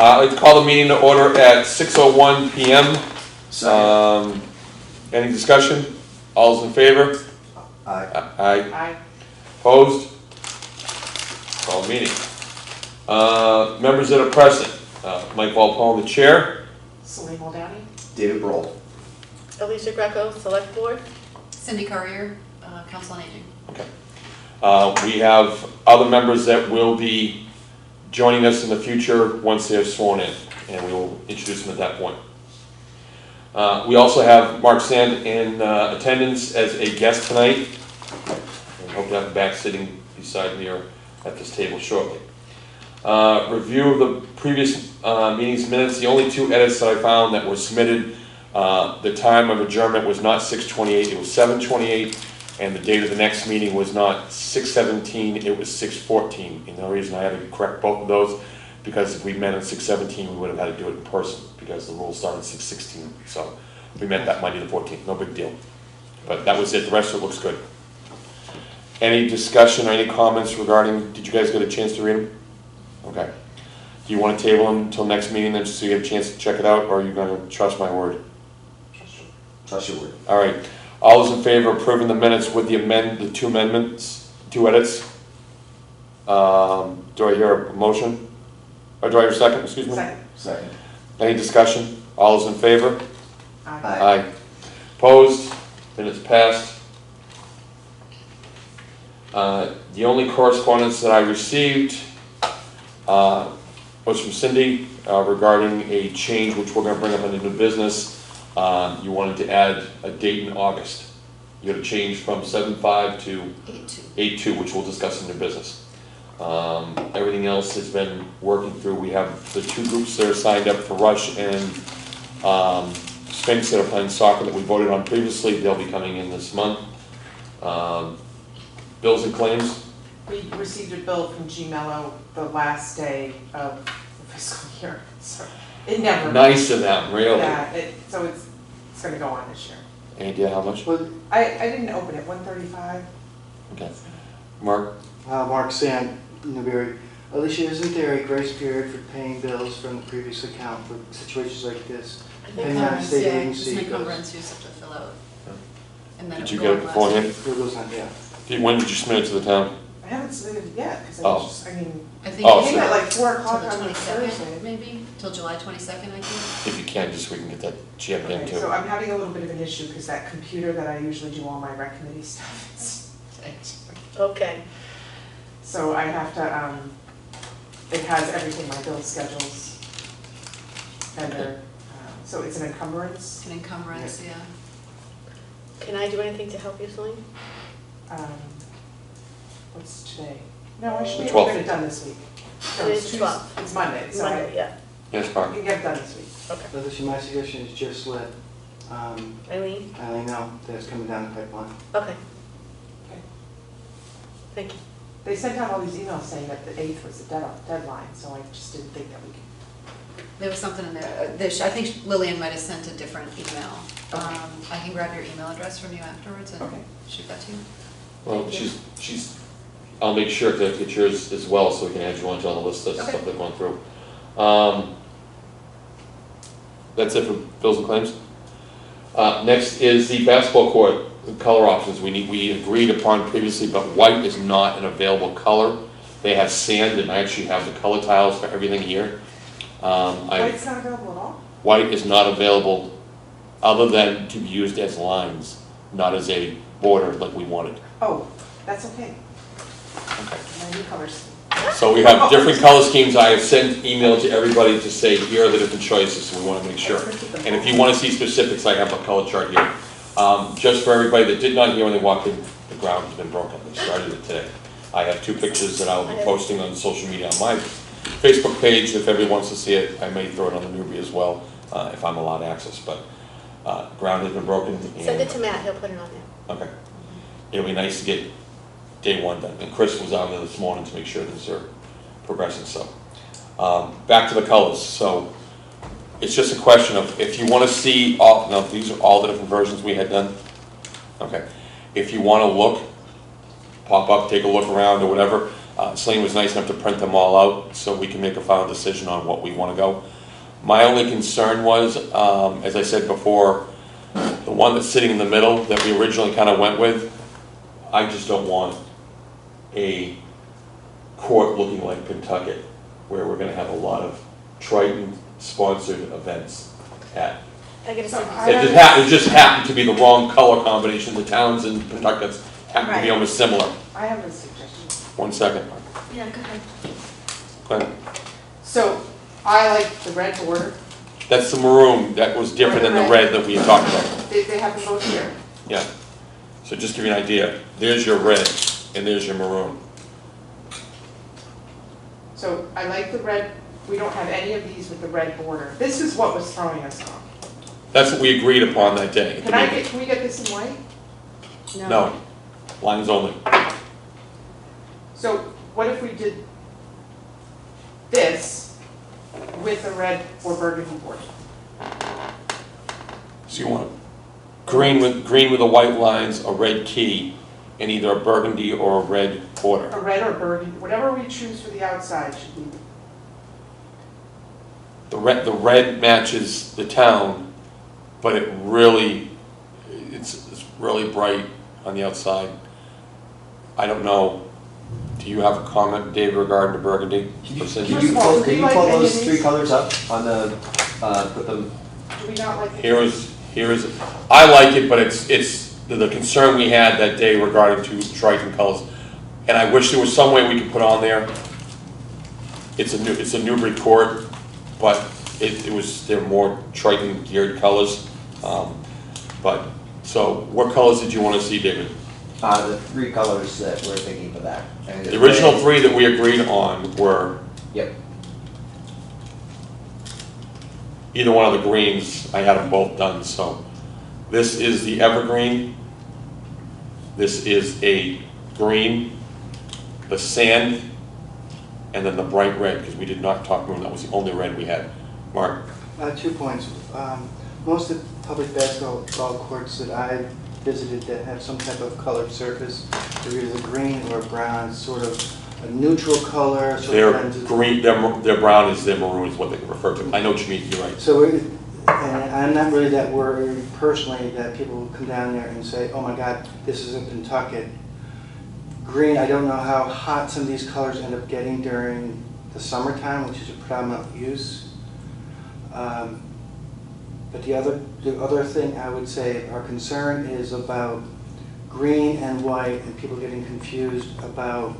I'd like to call the meeting to order at 6:01 p.m. Any discussion? All's in favor? Aye. Aye. Aye. Opposed? Call the meeting. Members that are present. Mike Walpole, the chair. Celine Muldowney. David Broll. Alicia Greco, Select Board. Cindy Currier, Council on Aging. Okay. We have other members that will be joining us in the future once they're sworn in, and we will introduce them at that point. We also have Mark Sand in attendance as a guest tonight, and hope to have him back sitting beside me or at this table shortly. Review of the previous meeting's minutes. The only two edits that I found that were submitted, the time of adjournment was not 6:28, it was 7:28, and the date of the next meeting was not 6:17, it was 6:14. And the reason I had to correct both of those, because if we met at 6:17, we would have had to do it in person, because the rules started at 6:16. So we met that Monday the 14th, no big deal. But that was it, the rest of it looks good. Any discussion or any comments regarding, did you guys get a chance to read them? Okay. Do you want to table them until next meeting then, so you get a chance to check it out, or are you going to trust my word? Trust your word. All right. All those in favor of approving the minutes with the two amendments, two edits? Do I hear a motion? Or do I hear a second? Excuse me. Second. Any discussion? All those in favor? Aye. Aye. Opposed? Minutes passed. The only correspondence that I received was from Cindy regarding a change which we're going to bring up into new business. You wanted to add a date in August. You had a change from 7/5 to 8/2, which we'll discuss in new business. Everything else has been working through. We have the two groups that are signed up for Rush and Sphinx that are playing soccer that we voted on previously. They'll be coming in this month. Bills and claims. We received a bill from G Mello the last day of the fiscal year, so it never. Nice of them, really. Yeah, so it's gonna go on this year. Any idea how much? I didn't open it, 135. Okay. Mark? Mark Sand, Newberry. Alicia, isn't there a grace period for paying bills from the previous account for situations like this? Depending on state It's agency. an encumbrance you just have to fill out. And then Did it you will get go it on beforehand? last. It goes on, yeah. When did you submit it to the town? I haven't submitted it yet, because Oh. I mean, I think Oh, it came so- at like 4 till o'clock the on 22nd, Thursday. maybe, till July 22nd, I think. If you can, just so we can get that jammed in Okay, too. so I'm having a little bit of an issue, because that computer that I usually do all my rec committee stuff, Okay. so I have to, it has everything, my bill schedules. And they're, so it's an encumbrance. An encumbrance, yeah. Can I do anything to help you, Celine? What's today? No, I should be able to 12th. get it done this week. No, Today's it's the Tuesday. 12th. It's Monday, so Monday, yeah. Yes, I Mark? can get it done this week. Okay. Alicia, my suggestion is just let Eileen? Eileen know that it's coming down the pipeline. Okay. Okay. Thank you. They sent out all these emails saying that the 8th was the deadline, so I just didn't think that we could. There was something in there, I think Lillian might have sent a different email. Okay. I can grab your email address from you afterwards and Okay. shoot that to you. Well, Thank you. she's, I'll make sure to get yours as well, so we can add you onto on the list of Okay. stuff they've gone through. That's it for bills and claims. Next is the basketball court color options. We agreed upon previously, but white is not an available color. They have sand, and I actually have the color tiles for everything here. White's not available at all? White is not available other than to be used as lines, not as a border like we wanted. Oh, that's okay. Okay. My new colors. So we have different color schemes. I have sent email to everybody to say, here are the different choices, so we want to make sure. And if you want to see specifics, I have a color chart here. Just for everybody that did not hear when they walked in, the ground has been broken. They started it today. I have two pictures that I'll be posting on social media on my Facebook page. If everyone wants to see it, I may throw it on the newbie as well, if I'm allowed access. But ground has been broken. Send it to Matt, he'll put it on there. Okay. It'll be nice to get day one done. And Chris was out there this morning to make sure things are progressing. So back to the colors. So it's just a question of if you want to see all, no, these are all the different versions we had done. Okay. If you want to look, pop up, take a look around or whatever. Celine was nice enough to print them all out so we can make a final decision on what we want to go. My only concern was, as I said before, the one that's sitting in the middle that we originally kind of went with, I just don't want a court looking like Pentucket, where we're going to have a lot of Triton-sponsored events at. I gotta So say, I- It just happened to be the wrong color combination. The towns in Pentucket happen to be Right. almost similar. I have a suggestion. 1 second. Yeah, go ahead. Go ahead. So I like the red border. That's the maroon. That was different than the red that we had talked about. They have them both here. Yeah. So just to give you an idea, there's your red and there's your maroon. So I like the red, we don't have any of these with the red border. This is what was throwing us off. That's what we agreed upon that day. Can we get this in white? No. Lines only. So what if we did this with a red or burgundy border? So you want green with the white lines, a red key, and either a burgundy or a red border. A red or burgundy, whatever we choose for the outside should be. The red matches the town, but it's really bright on the outside. I don't know. Do you have a comment, Dave, regarding the burgundy? Can First of all, do you you like pull any of those these? 3 colors up on the, put them, Do we not like? Here is, I like it, but it's the concern we had that day regarding to Triton colors. And I wish there was some way we could put on there. It's a Newburyport, but they're more Triton geared colors. But, so what colors did you want to see, David? the 3 colors that we're thinking for that. And The original 3 that we agreed on were Yep. either one of the greens. I had them both done, so. This is the evergreen. This is a green, the sand, and then the bright red, because we did not talk moon. That was the only red we had. Mark? 2 points. Most of the public basketball courts that I visited that have some type of colored surface, they're either green or brown, sort of a neutral color. Sort Their of blends it. green, their brown is their maroon is what they refer to. I know what you mean, you're right. So, and I'm not really that worried personally that people will come down there and say, oh my God, this is in Pentucket. Green, I don't know how hot some of these colors end up getting during the summertime, which is a predominant use. But the other thing I would say, our concern is about green and white and people getting confused about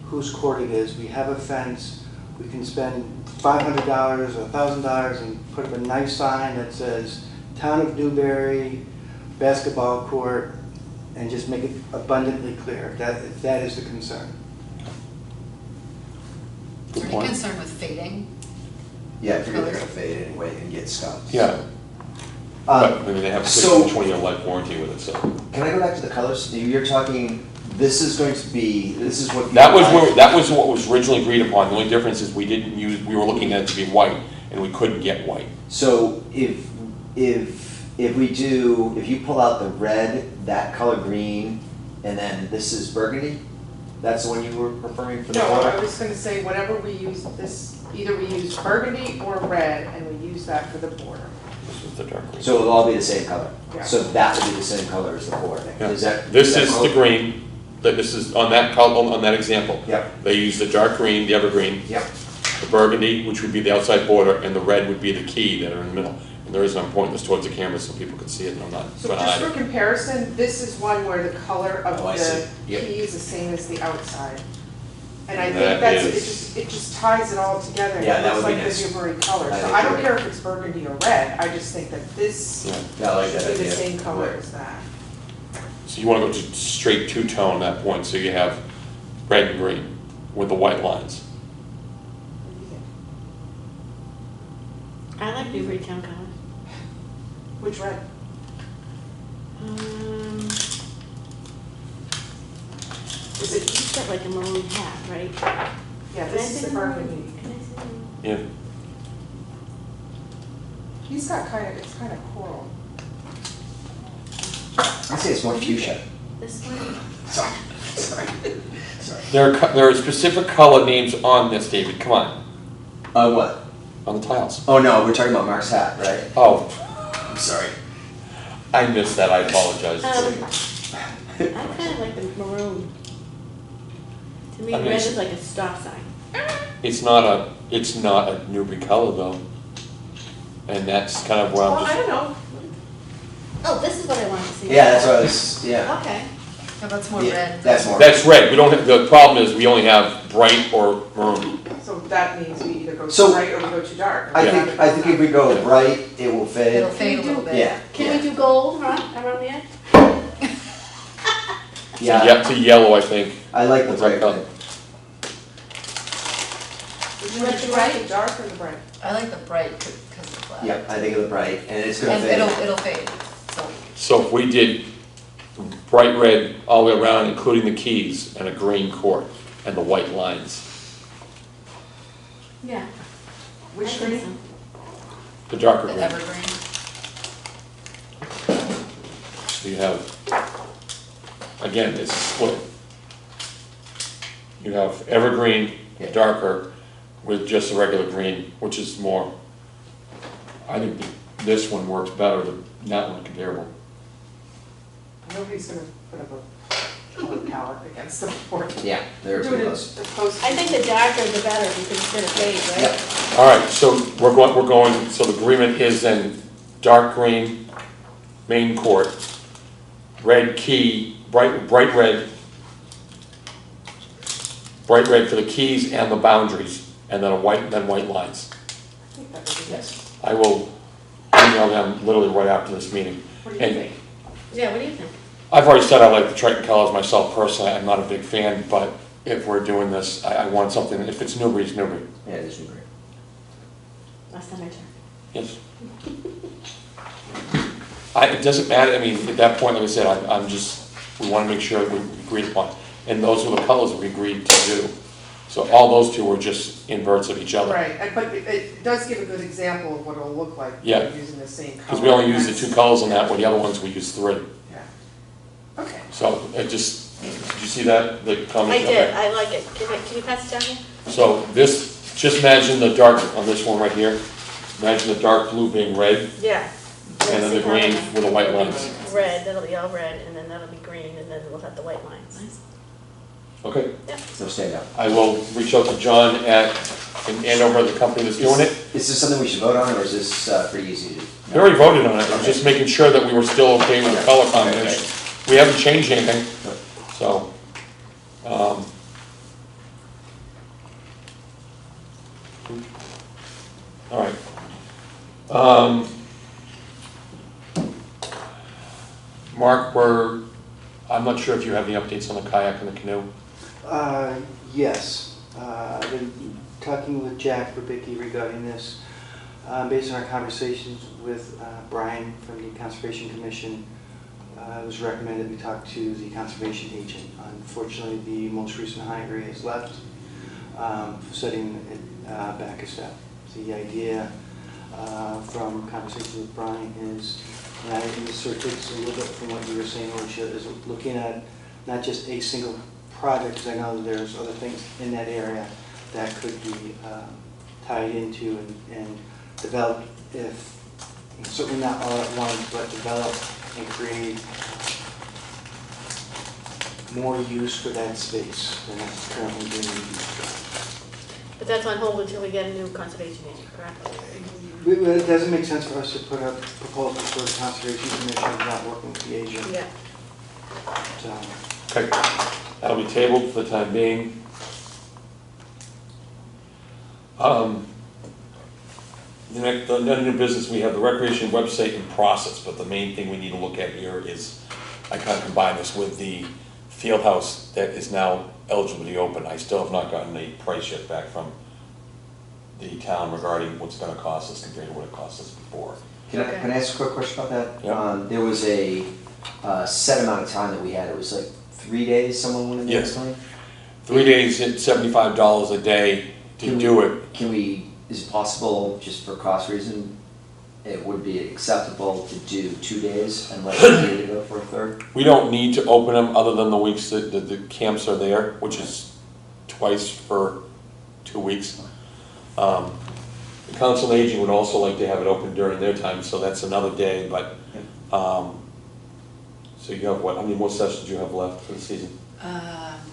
whose court it is. We have a fence, we can spend $500 or $1,000 and put up a nice sign that says Town of Newbury Basketball Court and just make it abundantly clear. That is the concern. Are you concerned with fading? Yeah, I figured they're gonna fade anyway and get scuffed. Yeah, but I Uh, mean, they have a so- 20-year life warranty with it, so. Can I go back to the colors? You're talking, this is what you. That was what was originally agreed upon. The only difference is we were looking at it to be white, and we couldn't get white. So if you pull out the red, that color green, and then this is burgundy, that's the one you were preferring for the No, I color? was gonna say whatever we use this, either we use burgundy or red and we use that for the border. This is the dark green. So it'll all be the same color? Yeah. So that would be the same color as the board? Yeah. Is that? This that is the color? green, this is on that color, on that example. Yep, They use the dark green, the evergreen, yep. the burgundy, which would be the outside border, and the red would be the key that are in the middle. And the reason I'm pointing this towards the camera so people can see it, and I'm not So trying to just hide for it. comparison, this is one where the color of Oh, I the see. Yep. key is the same as the outside. And I That think is- it just ties it all together. Yeah, that It would be looks nice. like the Newbury color. I So think I don't you're care if it's burgundy or red, I just think that this Yeah. Yeah, I like that should be the idea. same color as that. So you want to go to straight two-tone at that point, so you have red and green with the white lines. I like Newbury Town colors. Which red? Is it, He's got like a maroon hat, right? yeah, Can I this is see the maroon? burgundy. Can I see maroon? Yeah. He's got it's kind of coral. I say it's more fuchsia. This one? Sorry. There are specific color names on this, David, come on, What? on the tiles. Oh, no, we're talking about Mark's hat, right? Oh, I'm sorry. I missed that, I apologize. I kind of like the maroon. To me, I mean, red it's- is like a stop sign. It's not a Newbury color though. And that's kind of where Well, I'm I just, don't know. Oh, this is what I wanted to see. Yeah, that's what I was, yeah. Okay. No, that's more Yeah, red. That's more. that's red, we don't have, the problem is we only have bright or maroon. So that means we either go So- too bright or we go too dark. I think if we go bright, it will It'll fade. fade a little bit. Yeah. Can we do gold around the edge? Yeah, To yellow, I think. I like the What's that bright color? red. Would you like the dark or the bright? I like the bright because of black. Yep, I think of the bright, and it's gonna And fade. it'll fade, so. So if we did bright red all the way around, including the keys, and a green court, and the white lines, Yeah. Which I think green? so. the darker The green. evergreen. So you have, again, it's split. You have evergreen, Yeah. darker, with just a regular green, which is more, I think this one works better than that one comparable. Nobody's gonna put up a color palette against the board. Yeah, they're Do too it close. as close. I think the darker the better because it's gonna fade, right? Yep, All right, so we're going, so the agreement is then dark green, main court, red key, bright red for the keys and the boundaries, and then white lines. I think that would be yes. I will email them literally right after this meeting. What do you And- think? Yeah, what do you think? I've already said I like the Triton colors myself personally, I'm not a big fan, but if we're doing this, I want something, if it's Newbury, it's Newbury. Yeah, it is great. Last time I checked. Yes. It doesn't matter, I mean, at that point, like I said, I'm just, we want to make sure we agreed upon. And those were the colors we agreed to do. So all those two were just inverts of each other. Right, but it does give a good example of what it'll look like Yeah. if you're using the same color. Because we only use the two colors on that, where the other ones we use three. Yeah. Okay. So it just, did you see that, the I comment? did, I like it. Can you pass it down here? So this, just imagine the dark, on this one right here, imagine the dark blue being red, Yeah. and then the green with the white lines. Red, that'll be all red, and then that'll be green, and then we'll have the white lines. Okay, So stand up. I will reach out to John in Andover, the company that's doing it. Is this something we should vote on, or is this pretty easy to? We already voted on it, I'm just making sure that we were still okay with the color combination. We haven't changed anything, so. All right. Mark, I'm not sure if you have any updates on the kayak and the canoe. Yes, I've been talking with Jack Rubicki regarding this. Based on our conversations with Brian from the Conservation Commission, it was recommended we talk to the conservation agent. Unfortunately, the most recent hire has left, setting it back a step. The idea from conversation with Brian is, and I think this sort of takes a little bit from what you were saying, Alicia, is looking at not just a single project, because I know that there's other things in that area that could be tied into and developed, if, certainly not all at once, but develop and create more use for that space than it's currently being used. But that's on hold until we get a new conservation agent, correct? It doesn't make sense for us to put up proposals for the Conservation Commission without working with the agent. Yeah. So, Okay, that'll be tabled for the time being. The new business, we have the recreation website in process, but the main thing we need to look at here is, I kind of combine this with the field house that is now eligible to be open. I still have not gotten a price yet back from the town regarding what's gonna cost us compared to what it cost us before. Can I ask a quick question about that? Yeah. There was a set amount of time that we had, it was like 3 days, someone went in there or Yes. something? 3 days at $75 a day to do it. Can we, is it possible, just for cost reason, it would be acceptable to do 2 days and let it go for a third? We don't need to open them other than the weeks that the camps are there, which is twice for 2 weeks. The Council on Aging would also like to have it open during their time, so that's another day, but, so you have what, how many more sessions do you have left for the season?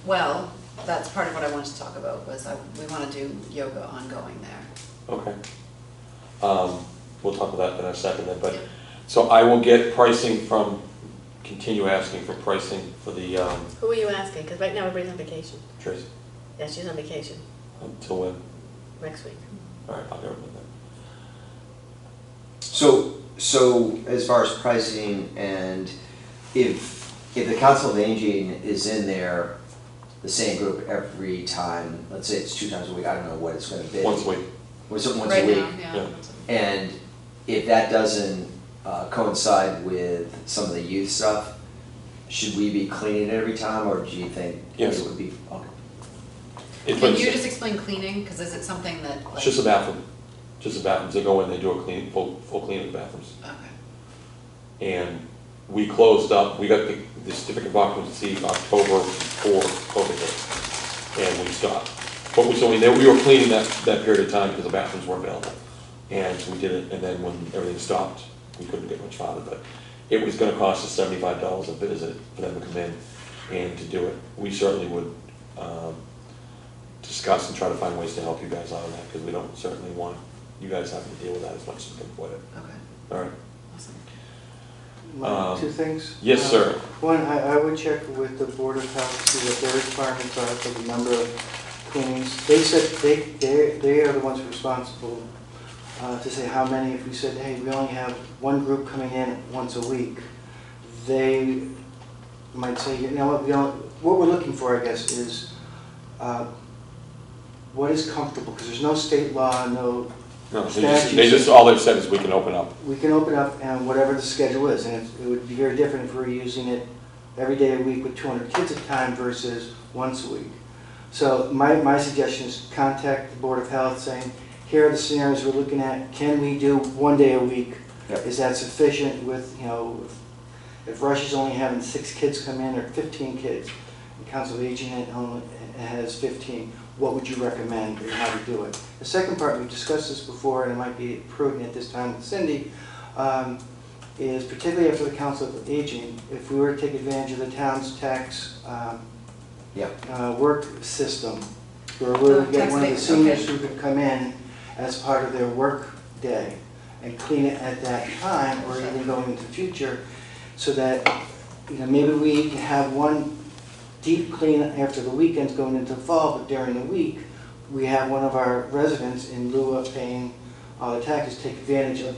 Well, that's part of what I wanted to talk about, was we want to do yoga ongoing there. Okay. We'll talk about that in a second then, but, Yeah. so I will get pricing continue asking for pricing for the, Who are you asking? Because right now everybody's on vacation. Tracy, Yeah, she's on vacation until when? next week. All right, I'll get rid of that. So as far as pricing, and if the Council of Aging is in there, the same group every time, let's say it's 2 times a week, I don't know what it's gonna be. Once a week. Was it once Right a week? now, yeah. Yeah. And if that doesn't coincide with some of the youth stuff, should we be cleaning it every time, or do you think Yes. it would be, okay? Can you just explain cleaning? Because is it something that, like? It's just a bathroom, just the bathrooms, they go in, they do a clean, full cleaning of the bathrooms. Okay. And we closed up, we got the certificate of occupancy October before COVID hit, and we stopped. But we were cleaning that period of time because the bathrooms weren't available. And so we did it, and then when everything stopped, we couldn't get much farther, but it was gonna cost us $75 a visit for them to come in and to do it. We certainly would, discuss and try to find ways to help you guys out on that, because we don't certainly want you guys having to deal with that as much as we can avoid it. Okay, All right? awesome. 2 things. Yes, sir. One, I would check with the Board of Health, see what their requirements are for the number of cleanings. They said they are the ones responsible to say how many. If we said, hey, we only have one group coming in once a week, they might say, you know what we're looking for, I guess, is what is comfortable, because there's no state law, no No, statutes. all they've said is we can open up. We can open up and whatever the schedule is, and it would be very different if we were using it every day a week with 200 kids at a time versus once a week. So my suggestion is contact the Board of Health saying, here are the scenarios we're looking at, can we do 1 day a week? Yep. Is that sufficient with, if Rush is only having 6 kids come in or 15 kids, and Council of Aging only has 15, what would you recommend and how to do it? The second part, we've discussed this before, and it might be prudent at this time with Cindy, is particularly after the Council of Aging, if we were to take advantage of the town's tax work system, where we would get one of the Tax seniors abatement, who could come in as part of their work day and clean it at that time, or even going into the future, so that, maybe we have one deep clean after the weekends going into fall, but during the week, we have one of our residents, in lieu of paying all the taxes, take advantage of.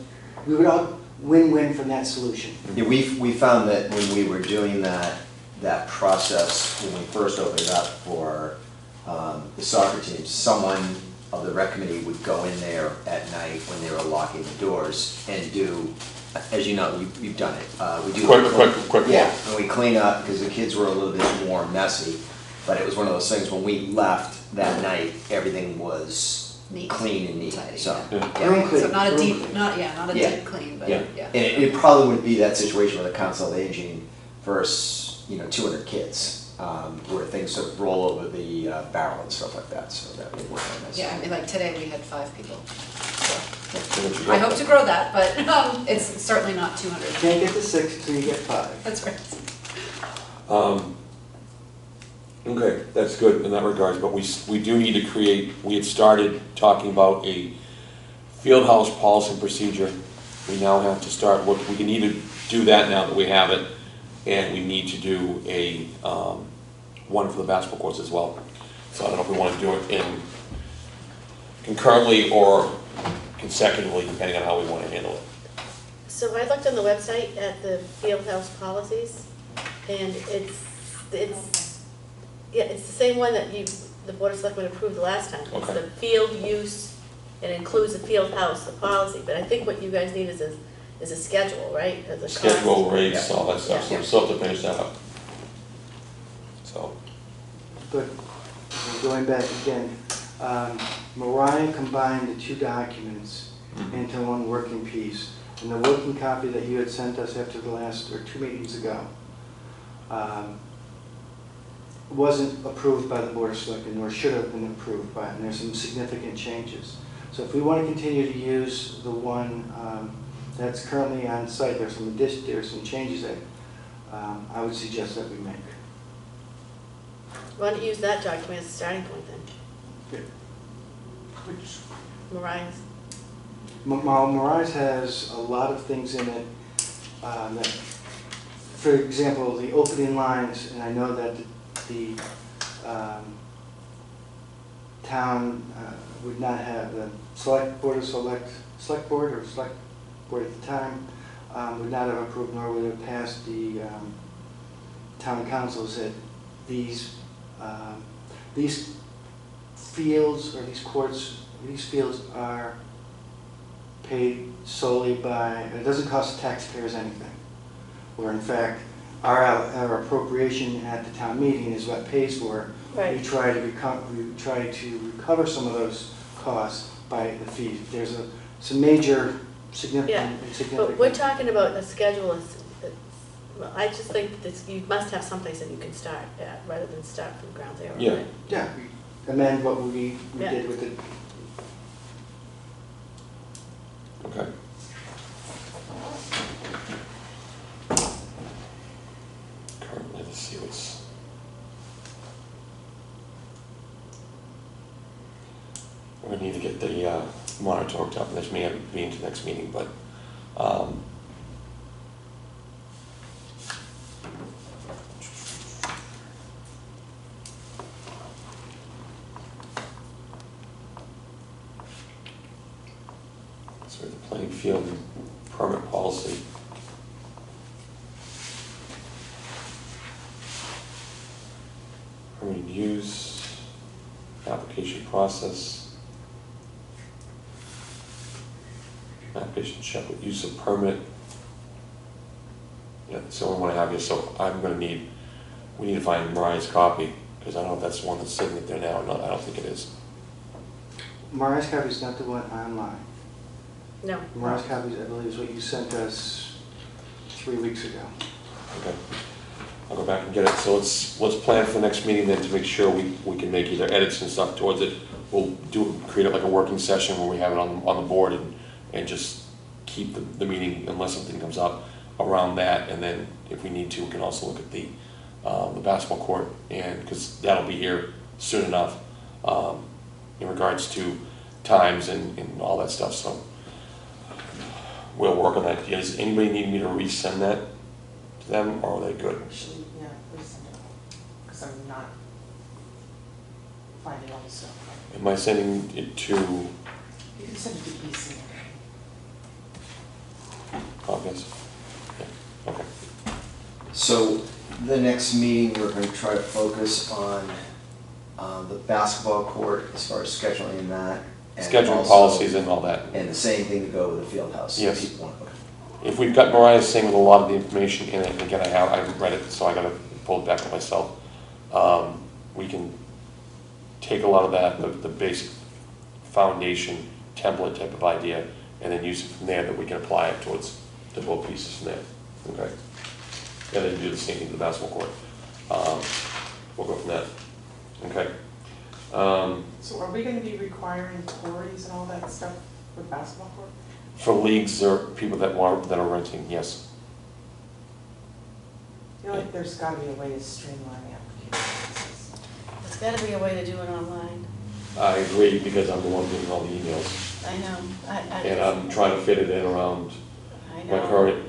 We would all win-win from that solution. Yeah, we found that when we were doing that process, when we first opened it up for the soccer teams, someone of the rec committee would go in there at night when they were locking the doors and do, as you know, you've done it. We do Quick. Yeah, and we clean up because the kids were a little bit more messy, but it was one of those things when we left that night, everything was Neat. clean and neat. Tidy, So, yeah. Room clean, So not a room deep, clean. not a Yeah. deep clean, but Yeah. yeah. And it probably wouldn't be that situation with the Council of Aging versus, 200 kids, where things sort of roll over the barrel and stuff like that, so that would work on this. Yeah, I mean, like today we had 5 people. So, I I hope to grow that, but it's certainly not 200. You can't get to 6 until you get 5. That's right. Okay, that's good in that regards, but we do need to create, we had started talking about a field house policy and procedure. We now have to start, we can either do that now that we have it, and we need to do a, one for the basketball courts as well. So I don't know if we want to do it in concurrently or consecutively, depending on how we want to handle it. So I looked on the website at the field house policies, and it's the same one that the Board of Selectmen approved the last time. It's Okay. the field use, it includes the field house, the policy, but I think what you guys need is a schedule, right? As a cost. Schedule, rates, all that stuff, so Yeah. we still have to finish that up. So, But going back again, Mariah combined the 2 documents into one working piece. And the working copy that you had sent us after the last, or 2 meetings ago, wasn't approved by the Board of Selectmen, nor should have been approved by, and there's some significant changes. So if we want to continue to use the one that's currently on site, there's some changes that I would suggest that we make. Why don't you use that document as a starting point then? Which, Mariah's. Mirage has a lot of things in it that, for example, the opening lines, and I know that the town would not have, the select board at the time would not have approved, nor would have passed the town council said these fields or these courts, these fields are paid solely by, it doesn't cost taxpayers anything. Where in fact, our appropriation at the town meeting is what pays for it. Right. We try to recover some of those costs by the fees. There's some major significant. But we're talking about the schedule. Well, I just think that you must have someplace that you can start at, rather than start from ground zero. Yeah. right? Yeah, we amend what we Yeah. did with it. Okay. Currently, let's see what's. We're gonna need to get the monitor hooked up, and this may have be into next meeting, but, so the playing field permit policy. Permitted use, application process. Application check with use of permit. Yeah, that's the only one I have here, so we need to find Mariah's copy, because I don't know if that's the one that's sitting there now or not, I don't think it is. Mariah's copy is not the one online. No. Mariah's copy, I believe, is what you sent us 3 weeks ago. Okay. I'll go back and get it, so let's plan for the next meeting then to make sure we can make either edits and stuff towards it. We'll create it like a working session where we have it on the board and just keep the meeting, unless something comes up around that, and then if we need to, we can also look at the basketball court, and because that'll be here soon enough in regards to times and all that stuff, so we'll work on that. Does anybody need me to resend that to them, or are they good? actually, yeah, please send it, because I'm not finding all the stuff. Am I sending it to You can send it to BC. August? Yeah, okay. So the next meeting, we're gonna try to focus on the basketball court as far as scheduling that. and Scheduling also- policies and all that. And the same thing to go with the field house. Yes. People want- If we've got Mariah's thing with a lot of the information in it, and again, I haven't read it, so I gotta pull it back to myself. We can take a lot of that, the basic foundation template type of idea, and then use it from there, that we can apply it towards the both pieces from there, okay? And then do the same thing to the basketball court. We'll go from that, okay? So are we gonna be requiring queries and all that stuff with basketball court? For leagues or people that are renting, yes. I feel like there's gotta be a way to streamline the application process. There's gotta be a way to do it online. I agree, because I'm the one getting all the emails, I know. and I'm trying to fit it in around I my know. current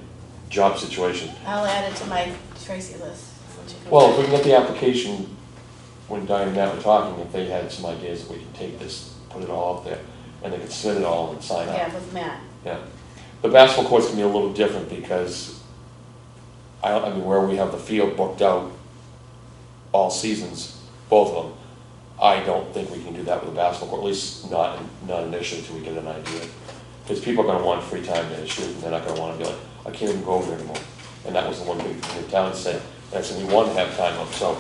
job situation. I'll add it to my Tracy list. when she comes Well, if we back. can get the application, when Diane and Matt were talking, if they had some ideas that we can take this, put it all up there, and they could submit it all and sign Yeah, up. with Matt. Yeah. The basketball court's gonna be a little different, because I mean, where we have the field booked out all seasons, both of them, I don't think we can do that with the basketball court, at least not initially, until we get an idea. Because people are gonna want free time to shoot, and they're not gonna wanna be like, I can't even go over there anymore. And that was the one big thing the town said, and I said, we want to have time up, so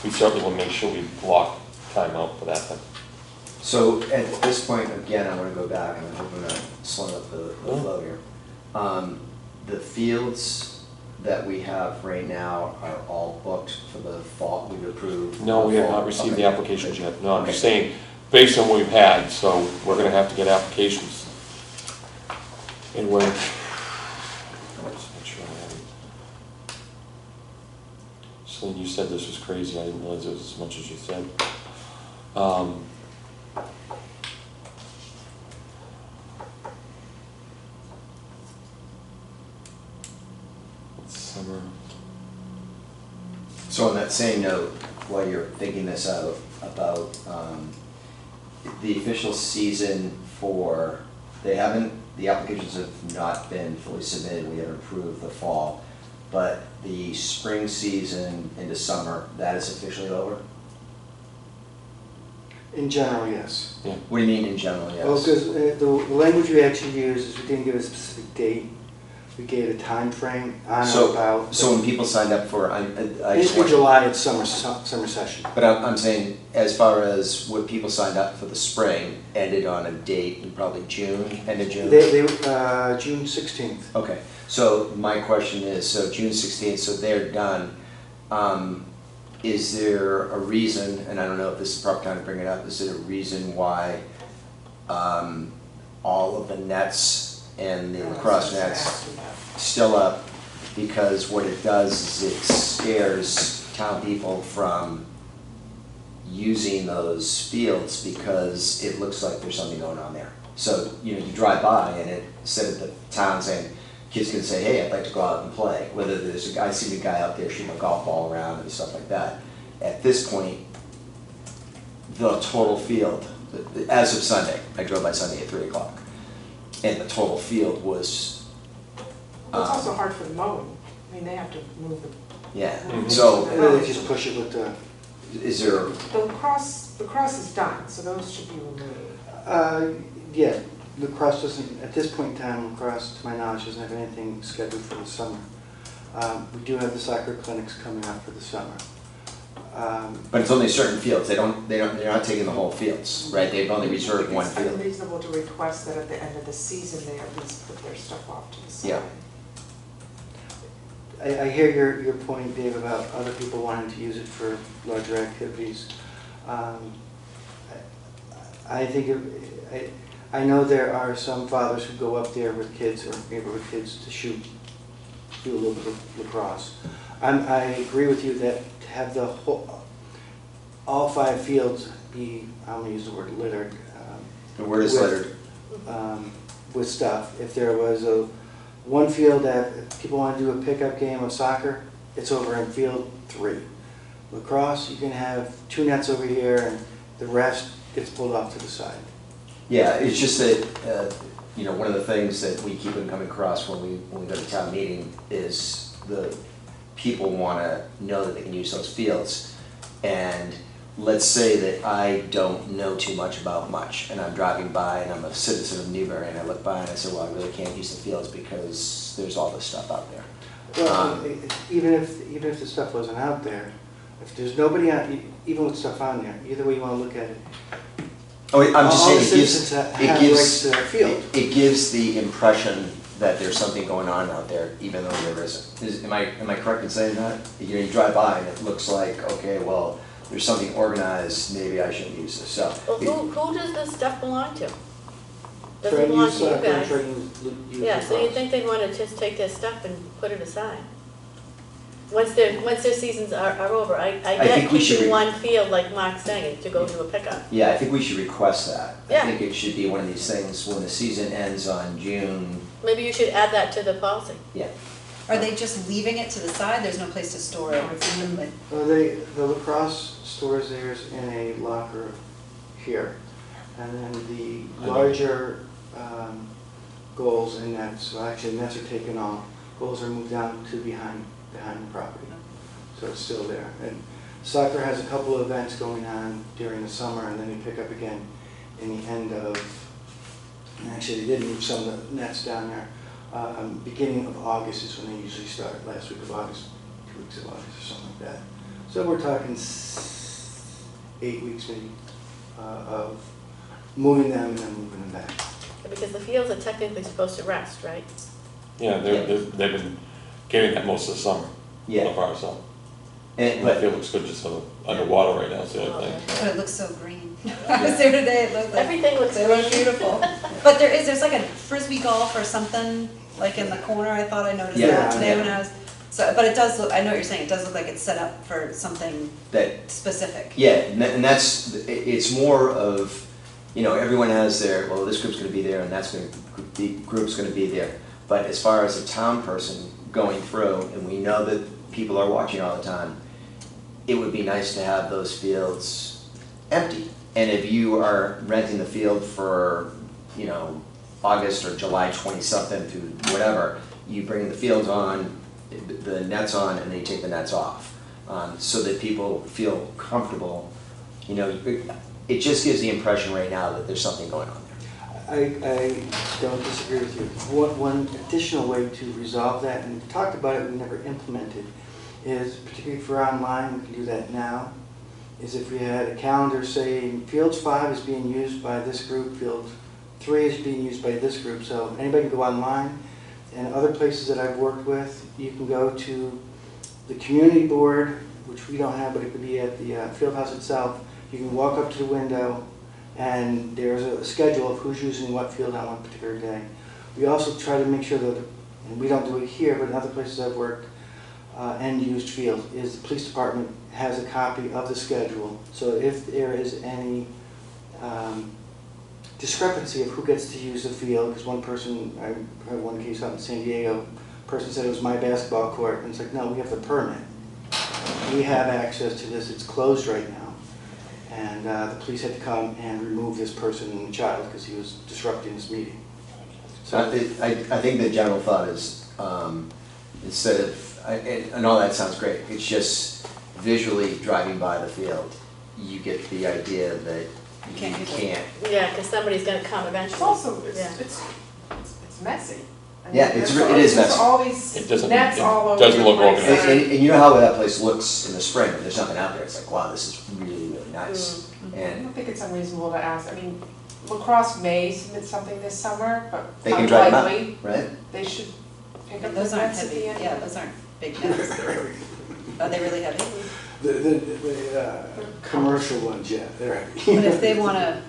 we certainly will make sure we block time out for that thing. So at this point, again, I wanna go back, and I'm hoping I'm slowing up the flow here. The fields that we have right now are all booked for the fall, we've approved? No, we have fall? not received the Okay. applications yet. No, I'm just Okay. saying, based on what we've had, so we're gonna have to get applications. And we're, let's make sure I have it. So you said this was crazy, I didn't realize it was as much as you said. Summer. So on that same note, while you're thinking this out, about the official season for, the applications have not been fully submitted, we haven't approved the fall, but the spring season into summer, that is officially over? In general, yes. What do you mean in general, yes? Well, because the language we actually used is we didn't give a specific date. We gave a time frame on or about. So when people signed up for, I just In want. July, it's summer session. But I'm saying, as far as what people signed up for the spring, ended on a date in probably June, end of June? June 16th. Okay, so my question is, so June 16th, so they're done. Is there a reason, and I don't know if this is the proper time to bring it up, is there a reason why all of the nets and the lacrosse nets still up? Because what it does is it scares town people from using those fields because it looks like there's something going on there. So, you drive by and it, instead of the town saying, kids can say, hey, I'd like to go out and play, whether there's a guy, I see a guy out there shooting a golf ball around and stuff like that. At this point, the total field, as of Sunday, I drove by Sunday at 3 o'clock, and the total field was, Well, it's also hard for the mowing. I mean, they have to move the. yeah, Mhm. so And then they just push it with the, is there, The lacrosse is done, so those should be removed. yeah, lacrosse doesn't, at this point in time, lacrosse, to my knowledge, doesn't have anything scheduled for the summer. We do have the soccer clinics coming out for the summer. but it's only certain fields, they're not taking the whole fields, right? They've only reserved one It's field. unreasonable to request that at the end of the season, they at least put their stuff off to the side. Yeah. I hear your point, Dave, about other people wanting to use it for larger activities. I think, I know there are some fathers who go up there with kids or neighborhood kids to shoot, do a little bit of lacrosse. I agree with you that to have the whole, all 5 fields be, I'm gonna use the word littered. The word is with- lettered. With stuff. If there was one field that if people want to do a pickup game of soccer, it's over in field 3. Lacrosse, you can have 2 nets over here and the rest gets pulled off to the side. Yeah, it's just that, one of the things that we keep on coming across when we go to town meeting is the people want to know that they can use those fields. And let's say that I don't know too much about much, and I'm driving by and I'm a citizen of Newbury, and I look by and I say, well, I really can't use the fields because there's all this stuff out there. Well, even if the stuff wasn't out there, if there's nobody on, even with stuff on there, either way you want to look at it. Oh, I'm just all the saying, citizens have it rights gives, to their field. it gives the impression that there's something going on out there, even though there isn't. Am I correct in saying that? You drive by and it looks like, okay, well, there's something organized, maybe I shouldn't use this, so. Well, who does this stuff belong to? Does Try it to belong use to you soccer and guys? try to use Yeah, so you lacrosse. think they'd want to just take their stuff and put it aside? Once their seasons are over, I get think we should keeping re- one field like Mark's saying, to go to a pickup. Yeah, I think we should request that. Yeah. I think it should be one of these things, when the season ends on June, Maybe you should add that to the policy. yeah. Are they just leaving it to the side? There's no place to store it? No, it's in the- Well, the lacrosse stores theirs in a locker here. And then the larger goals and nets, well actually nets are taken off, goals are moved down to behind the property. So it's still there. And soccer has a couple of events going on during the summer and then they pick up again in the end of, and actually they did move some of the nets down there. Beginning of August is when they usually start, last week of August, 2 weeks of August or something like that. So we're talking 8 weeks maybe of moving them and then moving them back. Because the fields are technically supposed to rest, right? Yeah, they've been getting that most of the summer. Yeah. So far, so. And, I but, feel it looks good just sort of underwater right now, so I think. But it looks so green. I was there today, it looked like. Everything looks They look green. beautiful. But there's like a frisbee golf or something, like in the corner, I thought I noticed Yeah, that today yeah. when I was, so, but it does look, I know what you're saying, it does look like it's set up for something that, specific. yeah, and that's, it's more of, you know, everyone has their, well, this group's gonna be there and that's gonna, the group's gonna be there. But as far as a town person going through, and we know that people are watching all the time, it would be nice to have those fields empty. And if you are renting the field for, you know, August or July 20-something through whatever, you bring the fields on, the nets on, and then you take the nets off. So that people feel comfortable, you know, it just gives the impression right now that there's something going on there. I don't disagree with you. One additional way to resolve that, and we talked about it, we never implemented, is particularly for online, we can do that now, is if we had a calendar saying Fields 5 is being used by this group, Field 3 is being used by this group, so anybody can go online, and other places that I've worked with, you can go to the community board, which we don't have, but it could be at the field house itself. You can walk up to the window, and there's a schedule of who's using what field on one particular day. We also try to make sure that, and we don't do it here, but in other places I've worked, and used field, is the police department has a copy of the schedule. So if there is any discrepancy of who gets to use the field, because one person, I heard one case out in San Diego, person said it was my basketball court, and it's like, no, we have the permit. We have access to this, it's closed right now. And the police had to come and remove this person and the child because he was disrupting this meeting. So I think the general thought is, instead of, and all that sounds great, it's just visually driving by the field, you get the idea that you Can't use it. can't. Yeah, because somebody's gonna come It's eventually. also, Yeah. it's messy. I mean, Yeah, there's it is there's messy. all these It doesn't- nets it all over doesn't the look place. organized. And you know how that place looks in the spring, when there's nothing out there, it's like, wow, this is really, really nice. I And don't think it's unreasonable to ask, I mean, lacrosse may submit something this summer, but they can drive them unlikely, out, right? they should pick up the Those aren't nets at heavy, the end. yeah, those aren't big nets. Are they really heavy? The commercial ones, yeah, they're heavy. But if they wanna,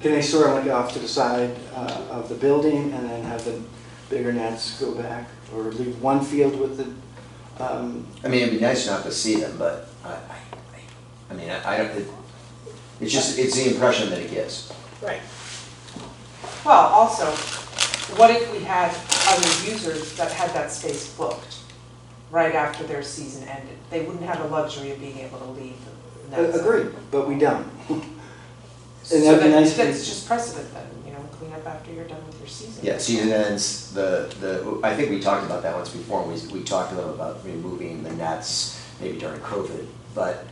Can they store them like off to the side of the building and then have the bigger nets go back? Or leave one field with the, I mean, it'd be nice not to see them, but I mean, I don't, it's just, it's the impression that it gives. Right. Well, also, what if we had other users that had that space booked right after their season ended? They wouldn't have the luxury of being able to leave the nets. agreed, but we don't. So And that'd be then, nice if that's we- just precedent then, you know, clean up after you're done with your season. Yeah, season ends, I think we talked about that once before, we talked a little about removing the nets, maybe during COVID, but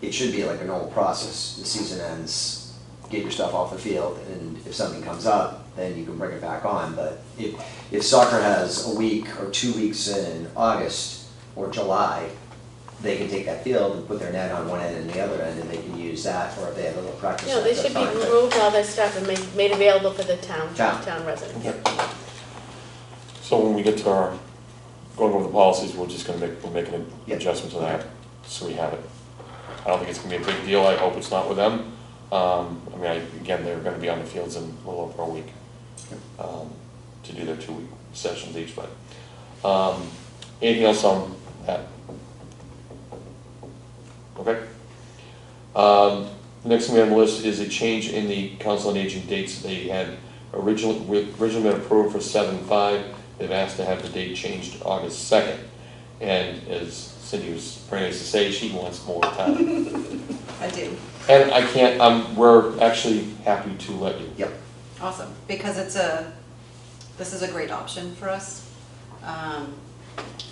it should be like a normal process. The season ends, get your stuff off the field, and if something comes up, then you can bring it back on. But if soccer has a week or 2 weeks in August or July, they can take that field and put their net on one end and the other end, and they can use that, or if they have a little practice. You know, they that's should be fine, but- removed, all their stuff, and made available for the town residents. Okay. So when we get to our, going over the policies, we're just gonna we're making an Yep. adjustment to that, so we have it. I don't think it's gonna be a big deal, I hope it's not with them. I mean, again, they're gonna be on the fields in a little over a week, to do their 2-week sessions each, but, anything else on that? Okay. Next thing we have on the list is a change in the Council on Aging dates. They had originally been approved for 7/5. They've asked to have the date changed to August 2nd. And as Cindy was very nice to say, she wants more time. I do. And I can't, we're actually happy to let you. Yep. Awesome, because this is a great option for us.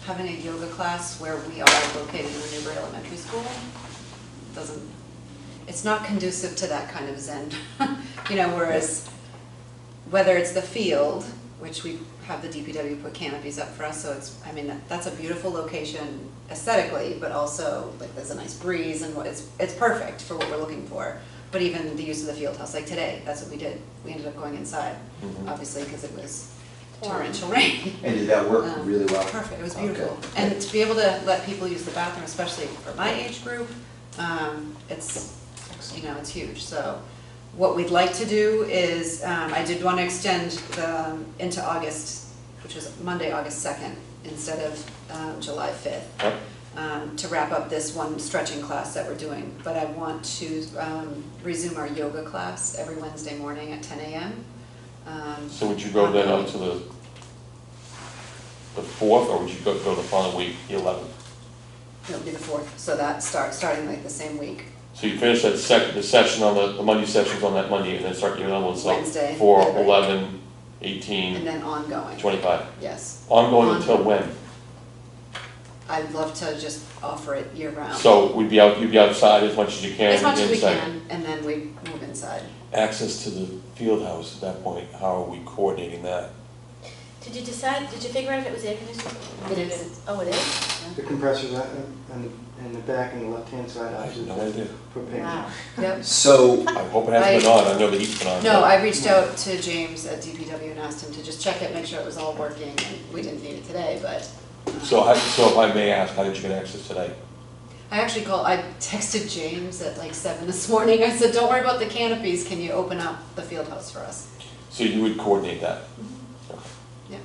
Having a yoga class where we are located in the Newbury Elementary School it's not conducive to that kind of zen. You know, whereas whether it's the field, which we have the DPW put canopies up for us, so I mean, that's a beautiful location aesthetically, but also like there's a nice breeze and it's perfect for what we're looking for. But even the use of the field house, like today, that's what we did. We ended up going inside, Mhm. obviously, because it was torrential rain. And did that work Um, really well? Perfect, it was Okay. beautiful. And to be able to let people use the bathroom, especially for my age group, it's, you know, it's huge. So what we'd like to do is, I did want to extend into August, which was Monday, August 2nd, instead of July 5th. Yep. To wrap up this one stretching class that we're doing. But I want to resume our yoga class every Wednesday morning at 10 a.m. So would you go then up to the 4th, or would you go the following week, the 11th? It'll be the 4th, so that starting like the same week. So you finish that the session on the Monday sessions on that Monday, and then start your other ones like Wednesday. 4, Right. 11, And 18, then ongoing. 25. Yes. Ongoing until when? I'd love to just offer it year round. So you'd be outside as much as you can, As much as we inside. can, and then we move inside. Access to the field house at that point, how are we coordinating that? Did you figure out if it was air conditioned? It is. Oh, it is? The compressors in the back and the left-hand side, I have opposite no the idea. propane. Wow. Yep. So, I hope it hasn't been on, I know the heat's been on. No, but- I reached out to James at DPW and asked him to just check it, make sure it was all working, and we didn't need it today, but. So if I may ask, how did you get access today? I texted James at like 7 this morning. I said, don't worry about the canopies, can you open up the field house for us? So you would coordinate that? Yeah.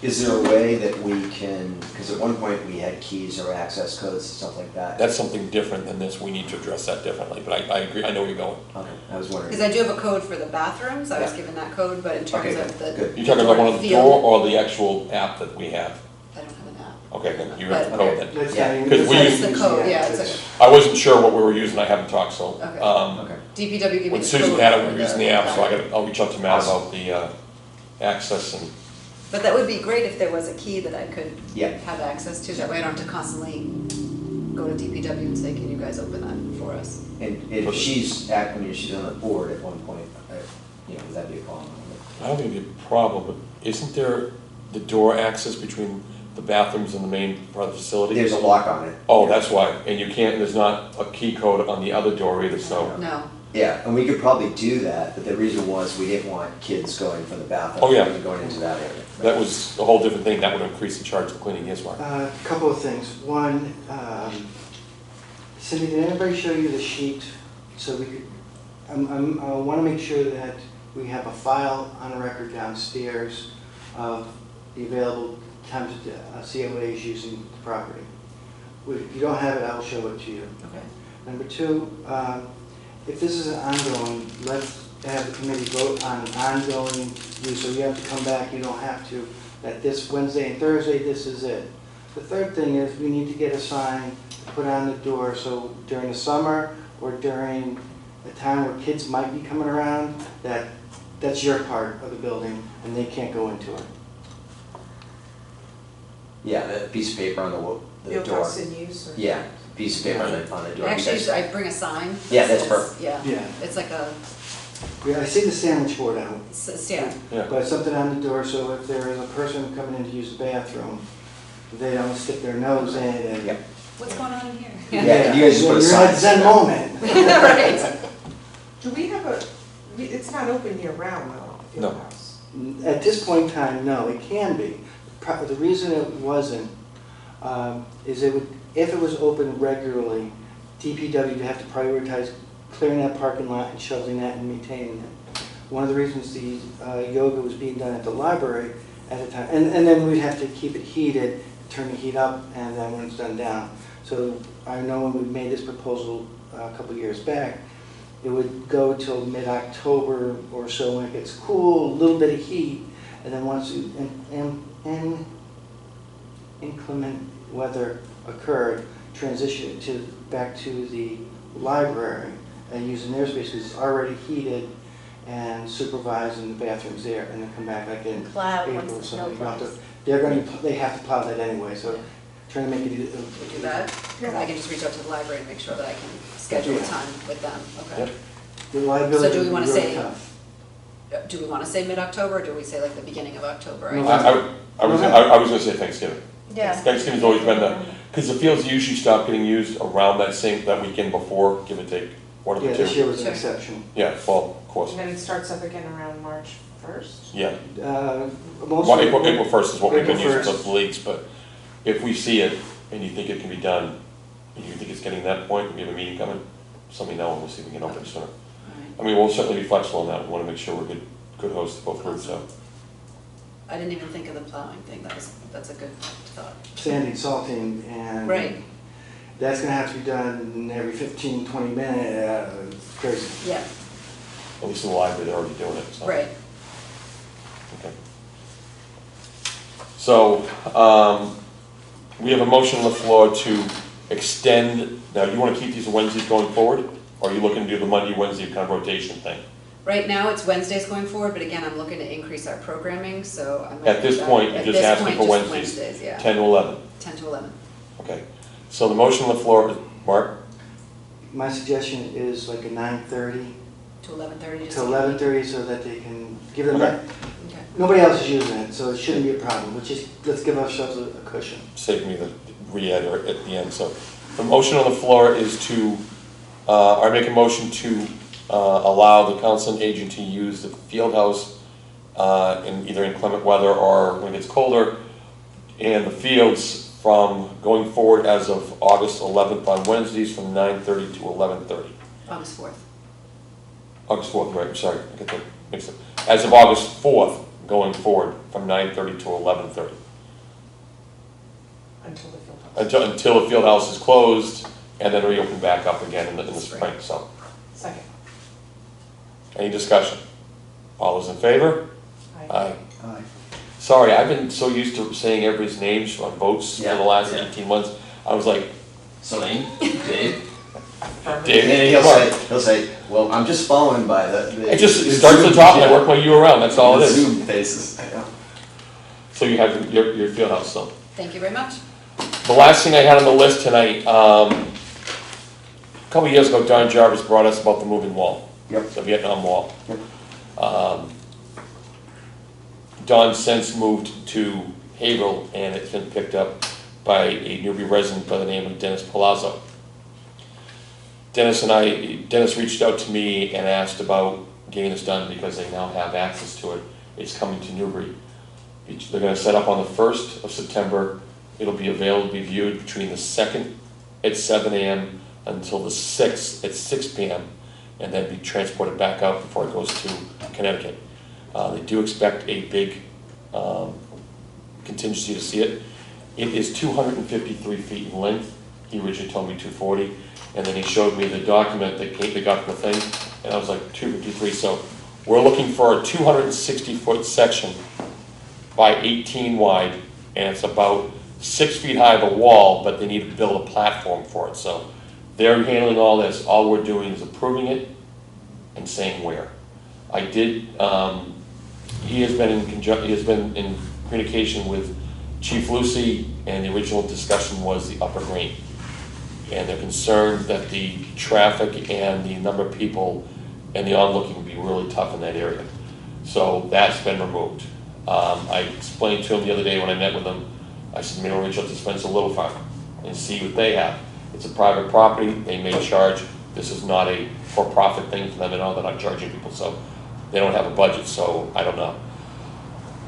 is there a way that we can, because at one point we had keys or access codes and stuff like that? That's something different than this, we need to address that differently, but I agree, I know where you're going. Okay, I was wondering. Because I do have a code for the bathrooms, I was Yeah. given that code, but in terms Okay, of the. good. You're talking about one on the field, door or the actual app that we have? I don't have an app. Okay, then you have the But- code then. That's Yeah. not even- 'Cause that's we not use- even It's the code, the yeah, app, it's it's- I wasn't sure what we were using, I haven't talked, so. Okay. Okay. DPW gave me When the Susan code had it, for we were using the app, so I'll reach out to Matt Awesome. about the access and, But that would be great if there was a key that I could Yeah. have access to, that way I don't have to constantly go to DPW and say, can you guys open that for us? And if she's on the board at one point, would that be a problem? I don't think it'd be a problem, but isn't there the door access between the bathrooms and the main part of the facility? There's a lock on it. Oh, that's why, and you can't, there's not a key code on the other door either, so. No, Yeah, and we could probably do that, but the reason was we didn't want kids going from the bathroom. Oh, yeah. and going into that area. That was a whole different thing, that would increase the charge for cleaning his one. A couple of things. One, Cindy, did anybody show you the sheet? So we could, I want to make sure that we have a file on record downstairs of the available times COAs using the property. If you don't have it, I will show it to you. okay. Number two, if this is an ongoing, let's have the committee vote on an ongoing use, so you have to come back, you don't have to, that this Wednesday and Thursday, this is it. The third thing is, we need to get a sign put on the door, so during the summer or during a time where kids might be coming around, that's your part of the building, and they can't go into it. Yeah, that piece of paper on the Field door. house in use or? Yeah, piece of paper on the door. Actually, because- I bring a sign. Yeah, that's that says- perfect. Yeah, Yeah. it's like a, Yeah, I see the sandwich board out. yeah, Yeah, But something on the door, so if there is a person coming in to use the bathroom, they don't stick their nose in and. Yep. what's going on in here? Yeah, you guys just put a You're sign. at Zen moment. Right. Do we have it's not open year round though, field No. house? At this point in time, no, it can be. The reason it wasn't is if it was open regularly, DPW would have to prioritize clearing that parking lot and shoveling that and maintaining it. One of the reasons the yoga was being done at the library at the time, and then we'd have to keep it heated, turn the heat up, and then when it's done down. So I know when we made this proposal a couple years back, it would go till mid-October or so when it gets cool, a little bit of heat, and then once inclement weather occurred, transition it back to the library and using their space because it's already heated and supervised in the bathrooms there, and then come back like in Cloud, April once or the so. snow You have to- flies. They have to plow that anyway, so trying to make it. Do that, because I can just reach out to the library and make sure that I can schedule a time with them, okay? Yep. The liability So do we would wanna be really say- tough. Do we want to say mid-October, or do we say like the beginning of October? No, I was gonna say Thanksgiving. Yeah. Thanksgiving's always been because the fields usually stop getting used around that weekend before, give or take, one of Yeah, the this two. year was an Sure. exception. Yeah, well, of course. And then it starts up again around March 1st? Yeah. Most Well, of- April 1st is what we've been April using 1st. for the leagues, but if we see it and you think it can be done, and you think it's getting to that point, we have a meeting coming, just let me know and we'll see if we can open sooner. All right. I mean, we'll certainly be flexible on that, we wanna make sure we're good hosts to both groups, so. I didn't even think of the plowing thing, that's a good thought. Sanding, salting, and. Right. That's gonna have to be done every 15, 20 minutes, crazy. Yeah, At least in the library, they're already doing it, so. right. Okay. So, we have a motion on the floor to extend, now you wanna keep these Wednesdays going forward? Or are you looking to do the Monday, Wednesday kind of rotation thing? Right now, it's Wednesdays going forward, but again, I'm looking to increase our programming, so I'm. At this point, you're just asking for Wednesdays? Wednesdays, yeah, 10 to 11, 10 to 11. okay. So the motion on the floor is, Mark? My suggestion is like a 9:30 To 11:30. to 11:30 so that they can give them Okay. that. Okay. Nobody else is using it, so it shouldn't be a problem. Let's give ourselves a cushion. Save me the re-ed or at the end, so. The motion on the floor is to, I make a motion to allow the council and agent to use the field house in either inclement weather or when it gets colder, and the fields from going forward as of August 11th on Wednesdays from 9:30 to 11:30. August 4th. August 4th, right, I'm sorry, I got that mixed up. As of August 4th, going forward from 9:30 to 11:30. Until the field house. Until the field house is closed and then reopen back up again in the spring, so. Second. Any discussion? All those in favor? Aye. Aye. Sorry, I've been so used to saying everybody's names on votes for the Yeah, last yeah. 18 months. I was like, Celine, Dave, Dave, and then come on. he'll say, well, I'm just following by the. It just starts at the top and I work my U around, that's all it is. Zoom faces. Yeah. So you have your field house still. Thank you very much. The last thing I had on the list tonight, a couple of years ago, Don Jarvis brought us about the moving wall. Yep. The Vietnam Wall. Yep. Don since moved to Haverhill and it's been picked up by a Newbury resident by the name of Dennis Palazzo. Dennis reached out to me and asked about getting this done because they now have access to it. It's coming to Newbury. They're gonna set up on the 1st of September. It'll be available to be viewed between the 2nd at 7 a.m. until the 6th at 6 p.m. and then be transported back out before it goes to Connecticut. They do expect a big contingency to see it. It is 253 feet in length. He originally told me 240, and then he showed me the document that they got from the thing, and I was like 253. So we're looking for a 260-foot section by 18 wide, and it's about 6 feet high of a wall, but they need to build a platform for it. So they're handling all this. All we're doing is approving it and saying where. I did. He has been in communication with Chief Lucy, and the original discussion was the upper green. And they're concerned that the traffic and the number of people and the onlooking would be really tough in that area. So that's been removed. I explained to him the other day when I met with him, I said, maybe I'll reach out to Spencer Little Farm and see what they have. It's a private property, they may charge, this is not a for-profit thing for them at all, they're not charging people, so they don't have a budget, so I don't know.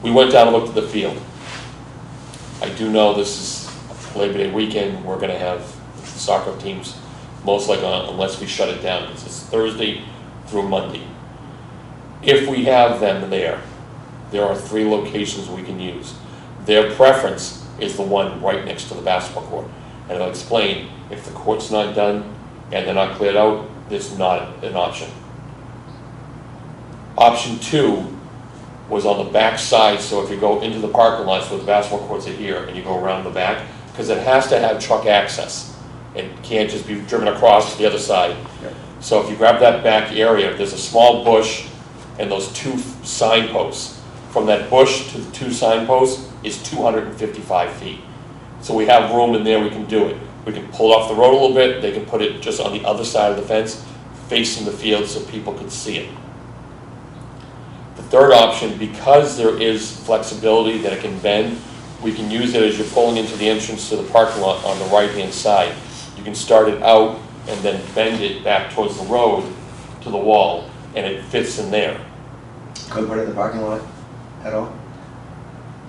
We went down and looked at the field. I do know this is Labor Day weekend, we're gonna have soccer teams, most likely unless we shut it down, because it's Thursday through Monday. If we have them there are 3 locations we can use. Their preference is the one right next to the basketball court. And I'll explain, if the court's not done and they're not cleared out, it's not an option. Option 2 was on the back side, so if you go into the parking lots where the basketball courts are here and you go around the back, because it has to have truck access. It can't just be driven across to the other side. Yep. So if you grab that back area, there's a small bush and those 2 signposts. From that bush to the 2 signposts is 255 feet. So we have room in there, we can do it. We can pull off the road a little bit, they can put it just on the other side of the fence, facing the field so people can see it. The third option, because there is flexibility that it can bend, we can use it as you're pulling into the entrance to the parking lot on the right-hand side. You can start it out and then bend it back towards the road to the wall, and it fits in there. Couldn't put it in the parking lot at all?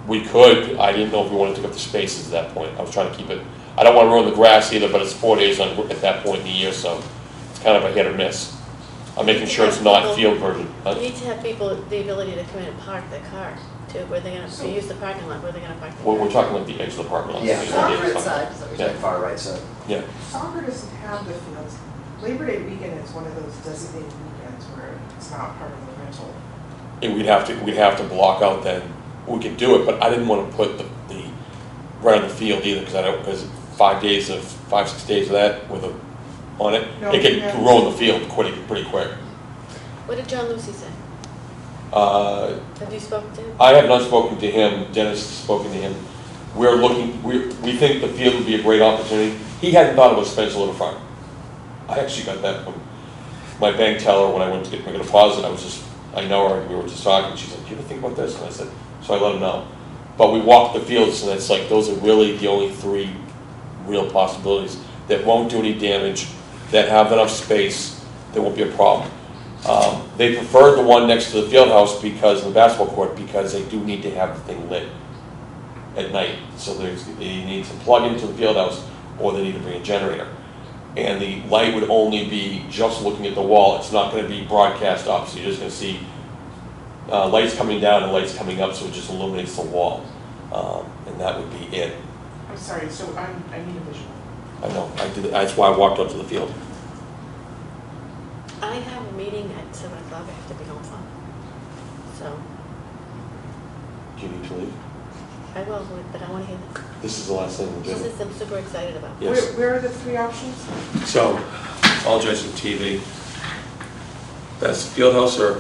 We could, I didn't know if we wanted to take up the spaces at that point. I was trying to keep it, I don't want to ruin the grass either, but it's 4 days at that point in the year, so it's kind of a hit or miss. I'm making sure it's not field version. You need to have people the ability to come in and park their car too, where they're gonna, use the parking lot, where they're gonna park their car. We're talking like the edge of the parking lot. Yeah. Starboard side, is that what you're Yeah. saying? Far right side. Yeah, Soccer doesn't have the fields. Labor Day weekend is one of those designated weekends where it's not part of the rental. and we'd have to block out then, we could do it, but I didn't want to put the right on the field either, because 5, 6 days of that with on it, No, it could yeah. ruin the field pretty quick. What did John Lucy say? Have you spoken to him? I have not spoken to him, Dennis has spoken to him. We think the field would be a great opportunity. He hadn't thought about Spencer Little Farm. I actually got that from my bank teller when I went to make a deposit. I know her, we were just talking, she's like, do you ever think about this? And I said, so I let him know. But we walked the fields and it's like, those are really the only 3 real possibilities that won't do any damage, that have enough space, there won't be a problem. They preferred the one next to the field house because, the basketball court, because they do need to have the thing lit at night. So they need to plug into the field house or they need to bring a generator. And the light would only be just looking at the wall, it's not gonna be broadcast up, so you're just gonna see lights coming down and lights coming up, so it just illuminates the wall. And that would be it. I'm sorry, so I need a visual. I know, that's why I walked up to the field. I have a meeting at 7 o'clock I have to be home for. So, Do you need to leave? I will, but I wanna hear this. This is the last thing we're This doing. is, I'm super excited about. Yes. Where are the 3 options? So, apologize for TV. That's field house or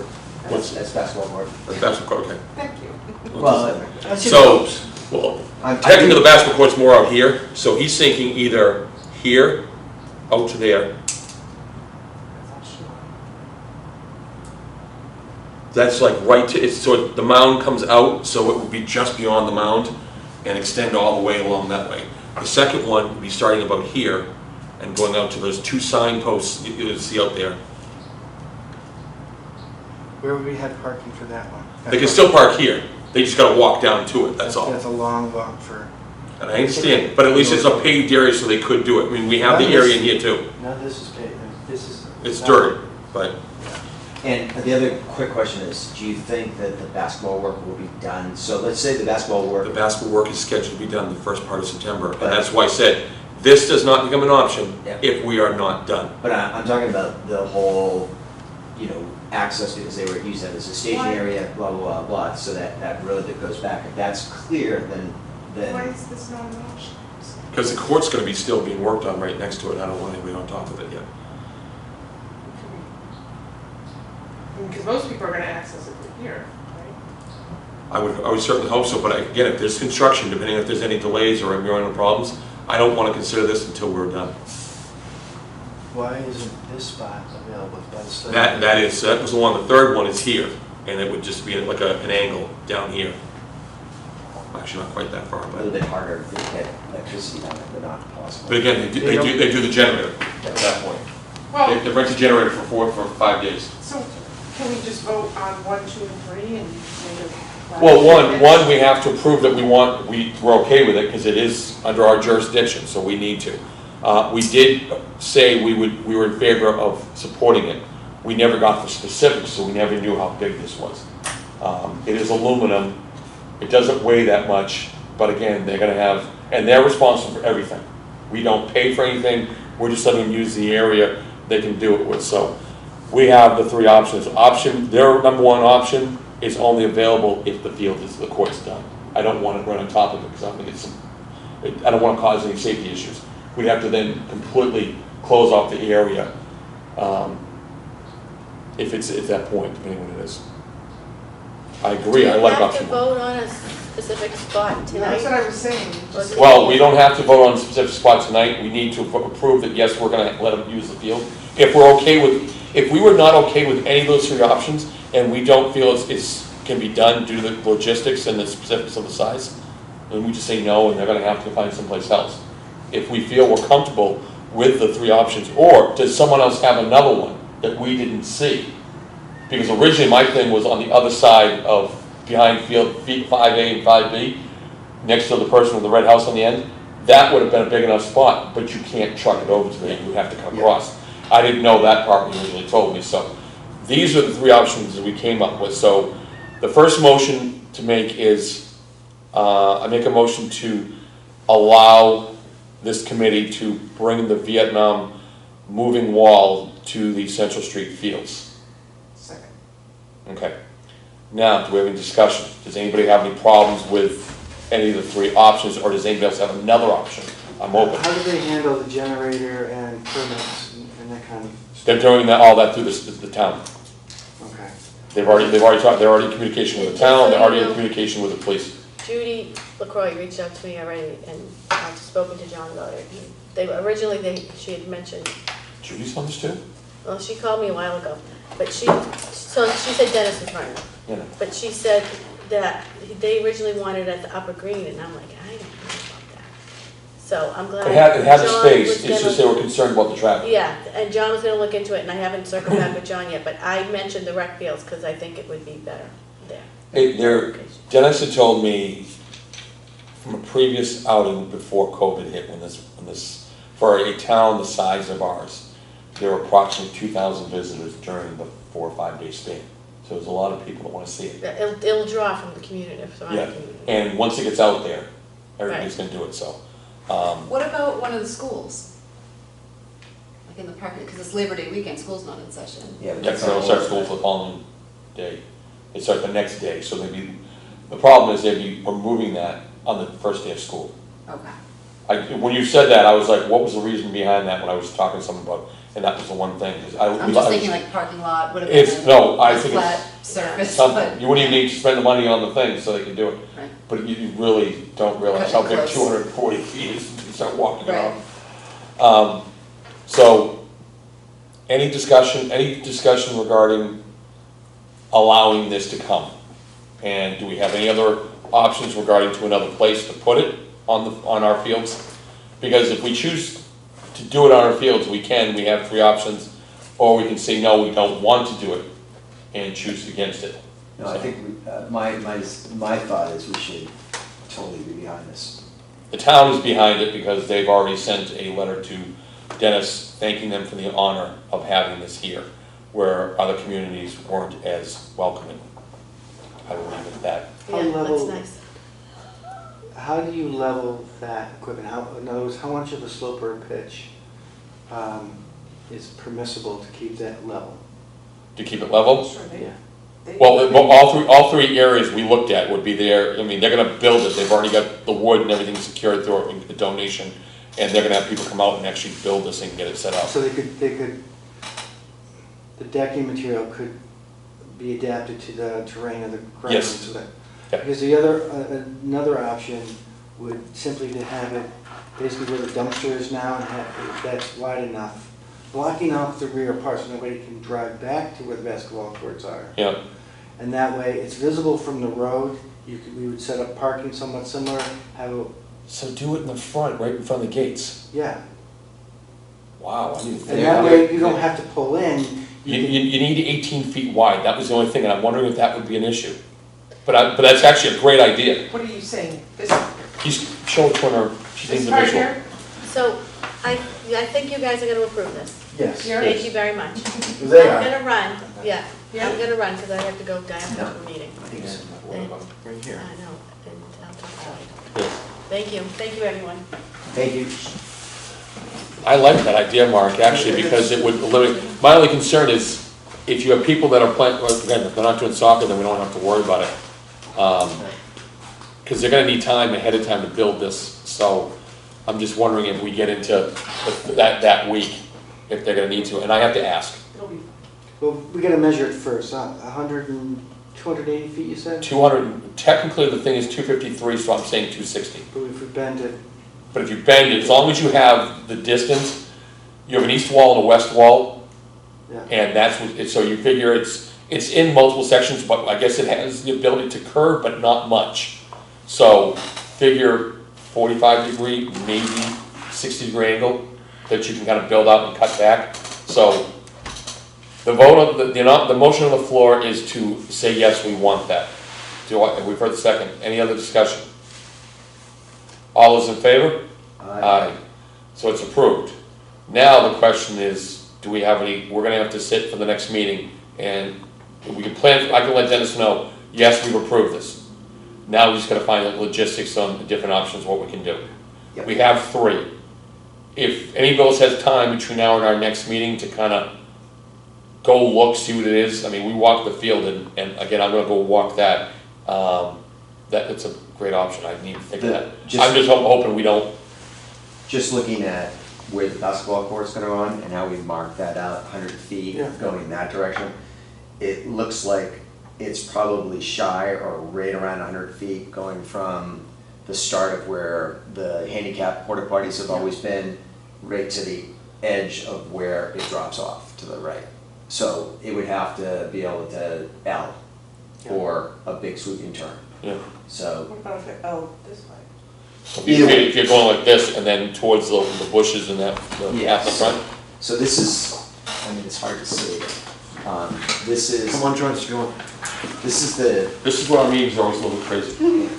what's, That's basketball court. that's basketball court, okay. Thank you. Well, that's So, well, I technically the basketball court's more out here, so he's thinking either here, out to there. That's like right to, so the mound comes out, so it would be just beyond the mound and extend all the way along that way. The second one would be starting about here and going out to those 2 signposts you'll see out there. Where would we have parking for that one? They can still park here, they just gotta walk down to it, that's all. That's a long walk for, And I understand, but at least it's a paved area so they could do it. I mean, we have the area in here too. no, this is paved, this is. It's dirt, but And the other quick question is, do you think that the basketball work will be done? So let's say the basketball the work, basketball work is scheduled to be done the first part of September. And that's why I said, this does not become an option Yeah. if we are not done. but I'm talking about the whole, access, because they were using it as a staging Why? area, blah, blah, blah, blah. So that road that goes back, if that's clear, then Why is this not an option? Because the court's gonna be still being worked on right next to it. I don't want anybody on top of it yet. Because most people are gonna access it from here, right? I would certainly hope so, but again, if there's construction, depending if there's any delays or if we're having problems, I don't wanna consider this until we're done. Why isn't this spot available? That's That was the one, the third one is here, and it would just be like an angle down here. Actually, not quite that far, a but. little bit harder to get electricity down there, but not possible. But again, they do the generator at that point. Well, They rent a generator for 5 days. so can we just vote on 1, 2, and 3 and make it? Well, one, we have to prove that we're okay with it, because it is under our jurisdiction, so we need to. We did say we were in favor of supporting it. We never got the specifics, so we never knew how big this was. It is aluminum, it doesn't weigh that much, but again, they're gonna have, and they're responsible for everything. We don't pay for anything, we're just letting them use the area they can do it with, so. We have the 3 options. Their number 1 option is only available if the court's done. I don't want to run on top of it, because I don't want to cause any safety issues. We'd have to then completely close off the area, if it's at that point, depending on what it is. I agree, I like Do you option have to 1. vote on a specific spot tonight? That's what I was saying. Or- Well, we don't have to vote on a specific spot tonight, we need to approve that, yes, we're gonna let them use the field. If we were not okay with any of those 3 options, and we don't feel it's can be done due to the logistics and the specifics of the size, then we just say no, and they're gonna have to find someplace else. If we feel we're comfortable with the 3 options, or does someone else have another one that we didn't see, Because originally my thing was on the other side of, behind field 5A and 5B, next to the person with the red house on the end. That would have been a big enough spot, but you can't truck it over to there, you would have to come across. I didn't know that part when you originally told me, so these are the three options that we came up with. So the first motion to make is, I make a motion to allow this committee to bring the Vietnam moving wall to the Central Street fields. Second. Okay. Now, do we have any discussion? Does anybody have any problems with any of the three options, or does anybody else have another option? I'm open. How do they handle the generator and permits and that kind of stuff? They're doing that, all that through the town. Okay. They're already in communication with the town, they're already in communication with the police. Judy LaCroix reached out to me already, and I've spoken to John about it. She had mentioned, Judy's on this too? well, she called me a while ago, but she said Dennis was running. You know. But she said that they originally wanted it at the Upper Green, and I'm like, I don't know about that. So I'm glad. It had the John space, was it's just gonna- they were concerned about the traffic. Yeah, and John was gonna look into it, and I haven't circled back with John yet, but I mentioned the rec fields, because I think it would be better there. Dennis had told me from a previous outing before COVID hit, when this, for a town the size of ours, there were approximately 2,000 visitors during the 4 or 5 day span. So there's a lot of people that wanna see it. It'll draw from the community, from Yeah, the community. and once it gets out there, everybody's gonna do it, so. What about one of the schools? Like in the park, because it's Labor Day weekend, school's not in session. Yeah, but Yeah, that's so they'll not start all- school for the following day. They start the next day, so the problem is they'd be removing that on the first day of school. Okay. When you said that, I was like, what was the reason behind that when I was talking to someone about, and that was the one thing, 'cause I'm just thinking like parking lot would have It's, been no, I a think flat it's surface, something, but, you wouldn't even need to spend the money on the thing so they can do it. right. But you really don't realize how big Close. 240 feet is, until you start walking Right. around. So, any discussion regarding allowing this to come? And do we have any other options regarding to another place to put it on our fields? Because if we choose to do it on our fields, we have three options, or we can say, no, we don't want to do it, and choose against it. No, I think, my thought is we should totally be behind this. The town is behind it because they've already sent a letter to Dennis thanking them for the honor of having this here, where other communities weren't as welcoming. I will leave it at that. How Yeah, that's level- nice. How do you level that equipment? In other words, how much of a slope or pitch is permissible to keep that level? To keep it level? Sure, Yeah. Well, all three areas we looked at would be there. I mean, they're gonna build it, they've already got the wood and everything secured through a donation, and they're gonna have people come out and actually build this and get it set up. So the decking material could be adapted to the terrain of the ground? Yes. So that- Yeah. Because another option would simply to have it basically where the dumpster is now, and that's wide enough, blocking off the rear part so nobody can drive back to where the basketball courts are. Yeah, And that way, it's visible from the road. We would set up parking somewhat similar, so do it in the front, right in front of the gates. yeah. Wow, I didn't think. And that way, you don't have to pull in. You can- need 18 feet wide, that was the only thing, and I'm wondering if that would be an issue. But that's actually a great idea. What are you saying? He's showing to her, she needs This a part visual. here? So, I think you guys are gonna approve this. Yes. Here? Thank you very much. They I'm are. gonna run, yeah, Yeah. I'm gonna run, because I have to go to a meeting. I think it's- Right here. I know, and I'll talk to you. Yes. Thank you, everyone. Thank you. I like that idea, Mark, actually, because it would eliminate, my only concern is, if you have people that are playing, well, again, if they're not doing soccer, then we don't have to worry about it. Because they're gonna need time ahead of time to build this, so I'm just wondering if we get into that week, if they're gonna need to, and I have to ask. It'll be Well, we gotta measure it first, 280 feet, you said? 200, technically the thing is 253, so I'm saying 260. But if we bend it, But if you bend it, as long as you have the distance, you have an east wall and a west wall, yeah. and that's what, so you figure it's in multiple sections, but I guess it has the ability to curve, but not much. So figure 45 degree, maybe 60 degree angle that you can kind of build out and cut back. So The vote on, the motion on the floor is to say, yes, we want that. We've heard the second. Any other discussion? All those in favor? Aye. So it's approved. Now the question is, do we have any, we're gonna have to sit for the next meeting, and we can plan, I can let Dennis know, yes, we've approved this. Now we just gotta find out logistics on the different options, what we can do. Yep. We have 3. If any of us has time between now and our next meeting to kinda go look, see what it is, I mean, we walk the field, and again, I'm gonna go walk that. It's a great option, I didn't even think of that. I'm just hoping we don't, Just looking at where the basketball court's gonna run and how we marked that out, 100 feet Yeah. going in that direction, it looks like it's probably shy or right around 100 feet going from the start of where the handicap porta potties have always been, right to the edge of where it drops off to the right. So it would have to be able to L for a big sweeping turn. yeah. So, What about if it, this way? If you're going like this, and then towards the bushes and that, at the Yes. front, so this is, I mean, it's hard to see. This is, come on, John, you want. this is the, This is where our meetings are always a little crazy.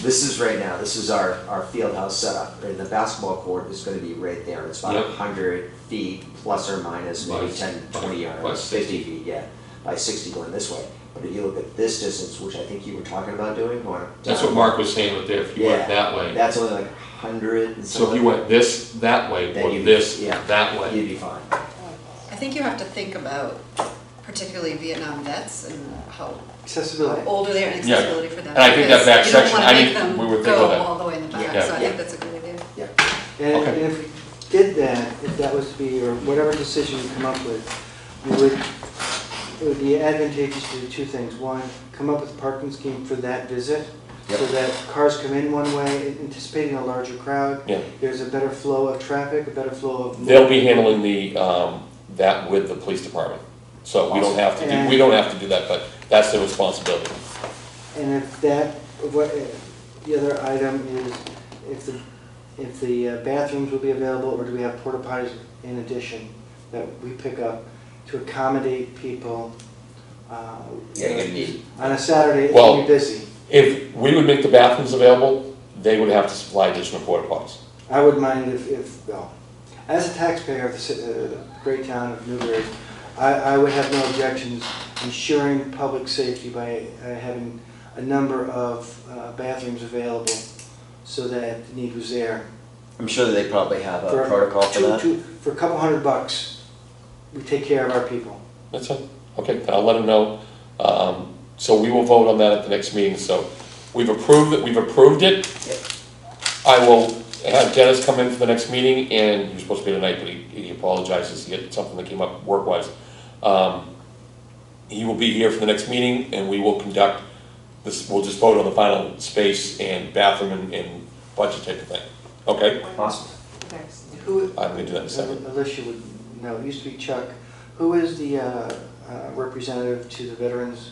this is right now, this is our field house setup, and the basketball court is gonna be right there. It's about Yep. 100 feet, plus or minus, maybe By- 10, 20 by yards, 60. 50 feet, yeah, by 60 going this way. But if you look at this distance, which I think you were talking about doing, going That's down, what Mark was saying right there, if you went Yeah. that way. That's only like 100 and So if you something, went this, that way, Then or you'd- this, yeah. that way. you'd be fine. I think you have to think about particularly Vietnam vets and how Accessibility. older they are and accessibility for them. And I think that because back you don't section, wanna I make need- them we were thinking of that. Go all the way in the back, Yeah. so I Yeah. think that's a good idea. And Okay. and if we did that, if that was to be, or whatever decision you come up with, it would be advantageous to do 2 things. One, come up with a parking scheme for that visit, so Yep. that cars come in one way, anticipating a larger crowd. Yeah. There's a better flow of traffic, a better flow of. They'll be handling the, that with the police department. So we don't have to do, we don't have to do that, but that's their responsibility. And if that, the other item is if the bathrooms will be available, or do we have porta potties in addition that we pick up to accommodate people? Yeah, you're gonna need, On a Saturday, it's Well- gonna be busy. If we would make the bathrooms available, they would have to supply additional porta potties. I wouldn't mind well, as a taxpayer of the great town of Newbury, I would have no objections ensuring public safety by having a number of bathrooms available so that the need was there. I'm sure that they probably have a For protocol for that. For a couple $100, we take care of our people. That's it. Okay, I'll let them know. So we will vote on that at the next meeting. So we've approved it. I will have Dennis come in for the next meeting, and he was supposed to be tonight, but he apologizes. He had something that came up work-wise. He will be here for the next meeting, and we will conduct this, we'll just vote on the final space and bathroom and budget type of thing. Okay? Awesome. Next. Who, I'm gonna do that in a second. Alicia would know, it used to be Chuck. Who is the representative to the Veterans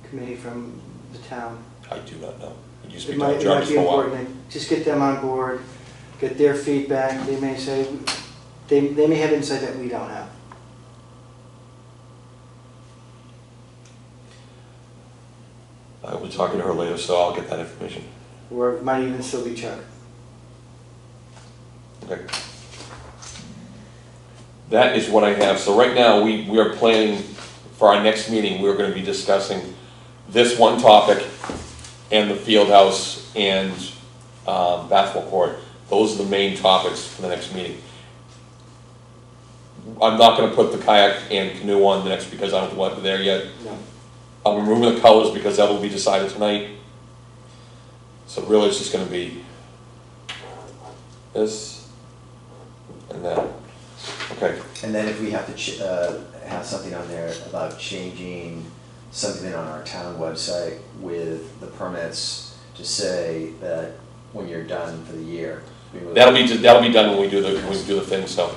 Committee from the town? I do not know. It used to It be might John Jarvis be for a while. important, just get them on board, get their feedback. They may say, they may have insight that we don't have. I will be talking to her later, so I'll get that information. Or it might even still be Chuck. Okay. That is what I have. So right now, we are planning for our next meeting, we're gonna be discussing this one topic and the field house and basketball court. Those are the main topics for the next meeting. I'm not gonna put the kayak and canoe on the next because I don't want it there yet. No. I'm removing the colors because that will be decided tonight. So really, it's just gonna be this and that. Okay, And then if we have to have something on there about changing something on our town website with the permits to say that when you're done for the year. that'll be done when we do the thing, so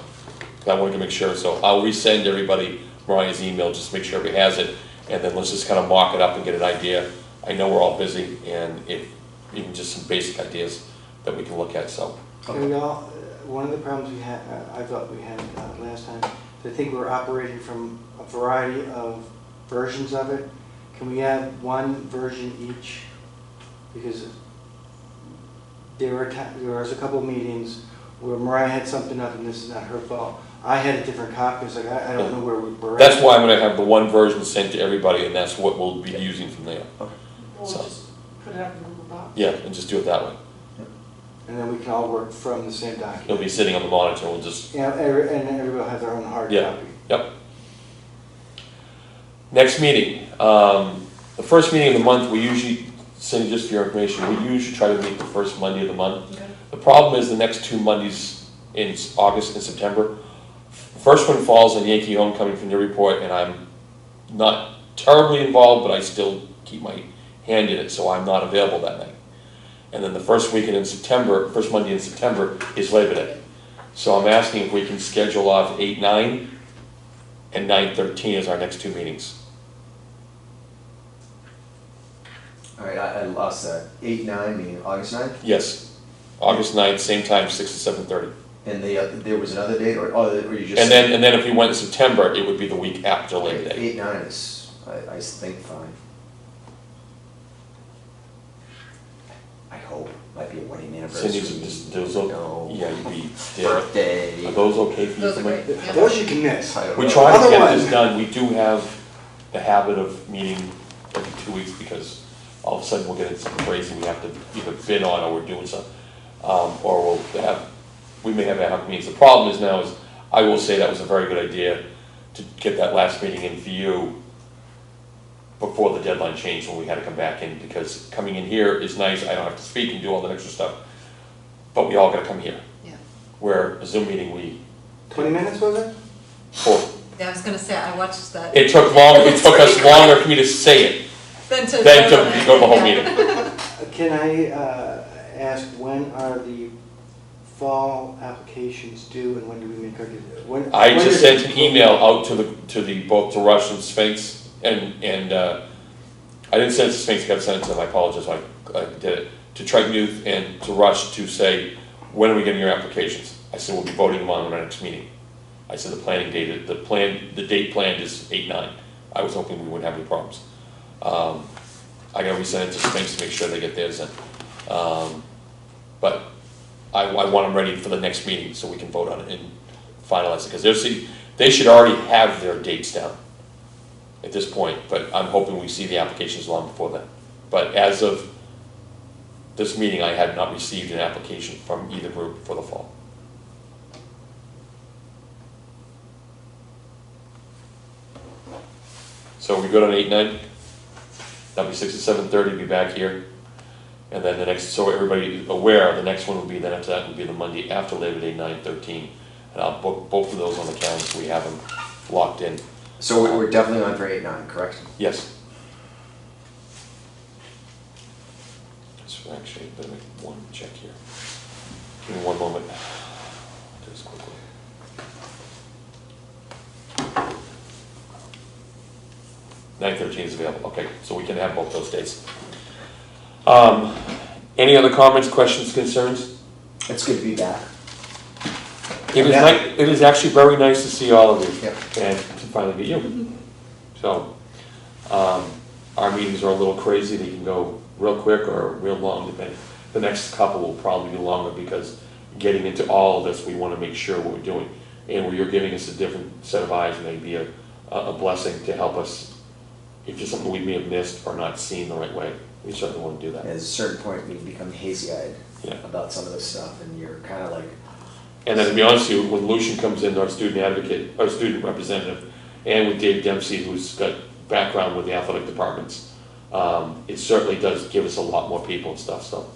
I wanted to make sure, so I'll resend everybody Mariah's email, just to make sure everybody has it, and then let's just kind of mock it up and get an idea. I know we're all busy, and if, even just some basic ideas that we can look at, so. And we all, one of the problems we had, I thought we had last time, I think we're operating from a variety of versions of it. Can we have one version each? Because there was a couple of meetings where Mariah had something up, and this is not her fault. I had a different copy, it's like, I don't know where we're at. That's why I'm gonna have the one version sent to everybody, and that's what we'll be using from there. We'll So- just put it up in Google Docs. Yeah, and just do it that way. And then we can all work from the same It'll document. be sitting on the monitor, we'll just, Yeah, and everybody will have their own hard Yeah. copy. yep. Next meeting, the first meeting of the month, we usually, Cindy, just for your information, we usually try to meet the first Monday of the month. Okay. The problem is the next 2 Mondays in August and September. First one falls on Yankee homecoming from your report, and I'm not terribly involved, but I still keep my hand in it, so I'm not available that night. And then the first weekend in September, first Monday in September is Labor Day. So I'm asking if we can schedule off 8-9 and 9-13 as our next 2 meetings. All right, I lost that. 8-9, meaning August 9th? Yes, August 9th, same time, 6 to 7:30. And there was another date, or you just? And then if we went in September, it would be the week after Labor Day. 8-9 is, I think, fine. I hope, might be a wedding anniversary. Cindy's, those, No. yeah, you'd be dead. Birthday. Are those okay for you? Those are Mike? great. Yeah. Those you can miss. I don't We know. try to get Otherwise- this done, we do have the habit of meeting every 2 weeks because all of a sudden we'll get into something crazy we have to either bid on or we're doing something. Or we may have ad hoc meetings. The problem is now is, I will say that was a very good idea to get that last meeting in for you before the deadline changed when we had to come back in, because coming in here is nice, I don't have to speak and do all that extra stuff. But we all gotta come here. Yeah. Where a Zoom meeting, 20 minutes, was it? Yeah, I was gonna say, I watched that. It took us longer for me to say it Then to than vote on to it. go the whole Yeah. meeting. Can I ask, when are the fall applications due, and when do we make our, when? I when just is sent it- an email out to the both to Rush and Sphinx, and I didn't send it to Sphinx, I got to send it to them, I apologize, I did it, to Triton Youth and to Rush to say, when are we getting your applications? I said, we'll be voting them on our next meeting. I said, the date planned is 8-9. I was hoping we wouldn't have any problems. I gotta resend it to Sphinx to make sure they get theirs in. But I want them ready for the next meeting so we can vote on it and finalize it, because they should already have their dates down at this point, but I'm hoping we see the applications long before then. But as of this meeting, I had not received an application from either group for the fall. So we good on 8-9? That'll be 6 to 7:30, be back here. And then the next, so everybody aware, the next one will be, then after that will be the Monday after Labor Day, 9/13. And I'll book both of those on the calendar so we have them locked in. So we're definitely on for 8-9, correct? Yes. So actually, better make one check here. Give me one moment. Do this quickly. Nine 13 is available, okay, so we can have both those dates. Any other comments, questions, concerns? It's good to be back. It is actually very nice to see all of you. Yep. And to finally get you. So, our meetings are a little crazy, they can go real quick or real long, depending. The next couple will probably be longer because getting into all of this, we wanna make sure what we're doing. And where you're giving us a different set of eyes may be a blessing to help us if there's something we may have missed or not seen the right way. We certainly wanna do that. At a certain point, we become hazy-eyed Yeah. about some of this stuff, and you're kind of like, And then to be honest with you, when Lucian comes in, our student advocate, our student representative, and with Dave Dempsey, who's got background with the athletic departments, it certainly does give us a lot more people and stuff, so.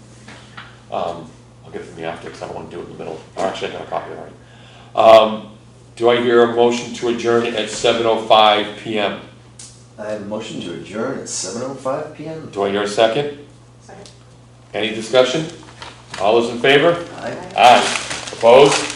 I'll get it from the after, because I don't want to do it in the middle, or actually I got a copy already. Do I hear a motion to adjourn at 7:05 PM? I have a motion to adjourn at 7:05 PM. Do I hear a second? Second. Any discussion? All those in favor? Aye. Aye. Opposed?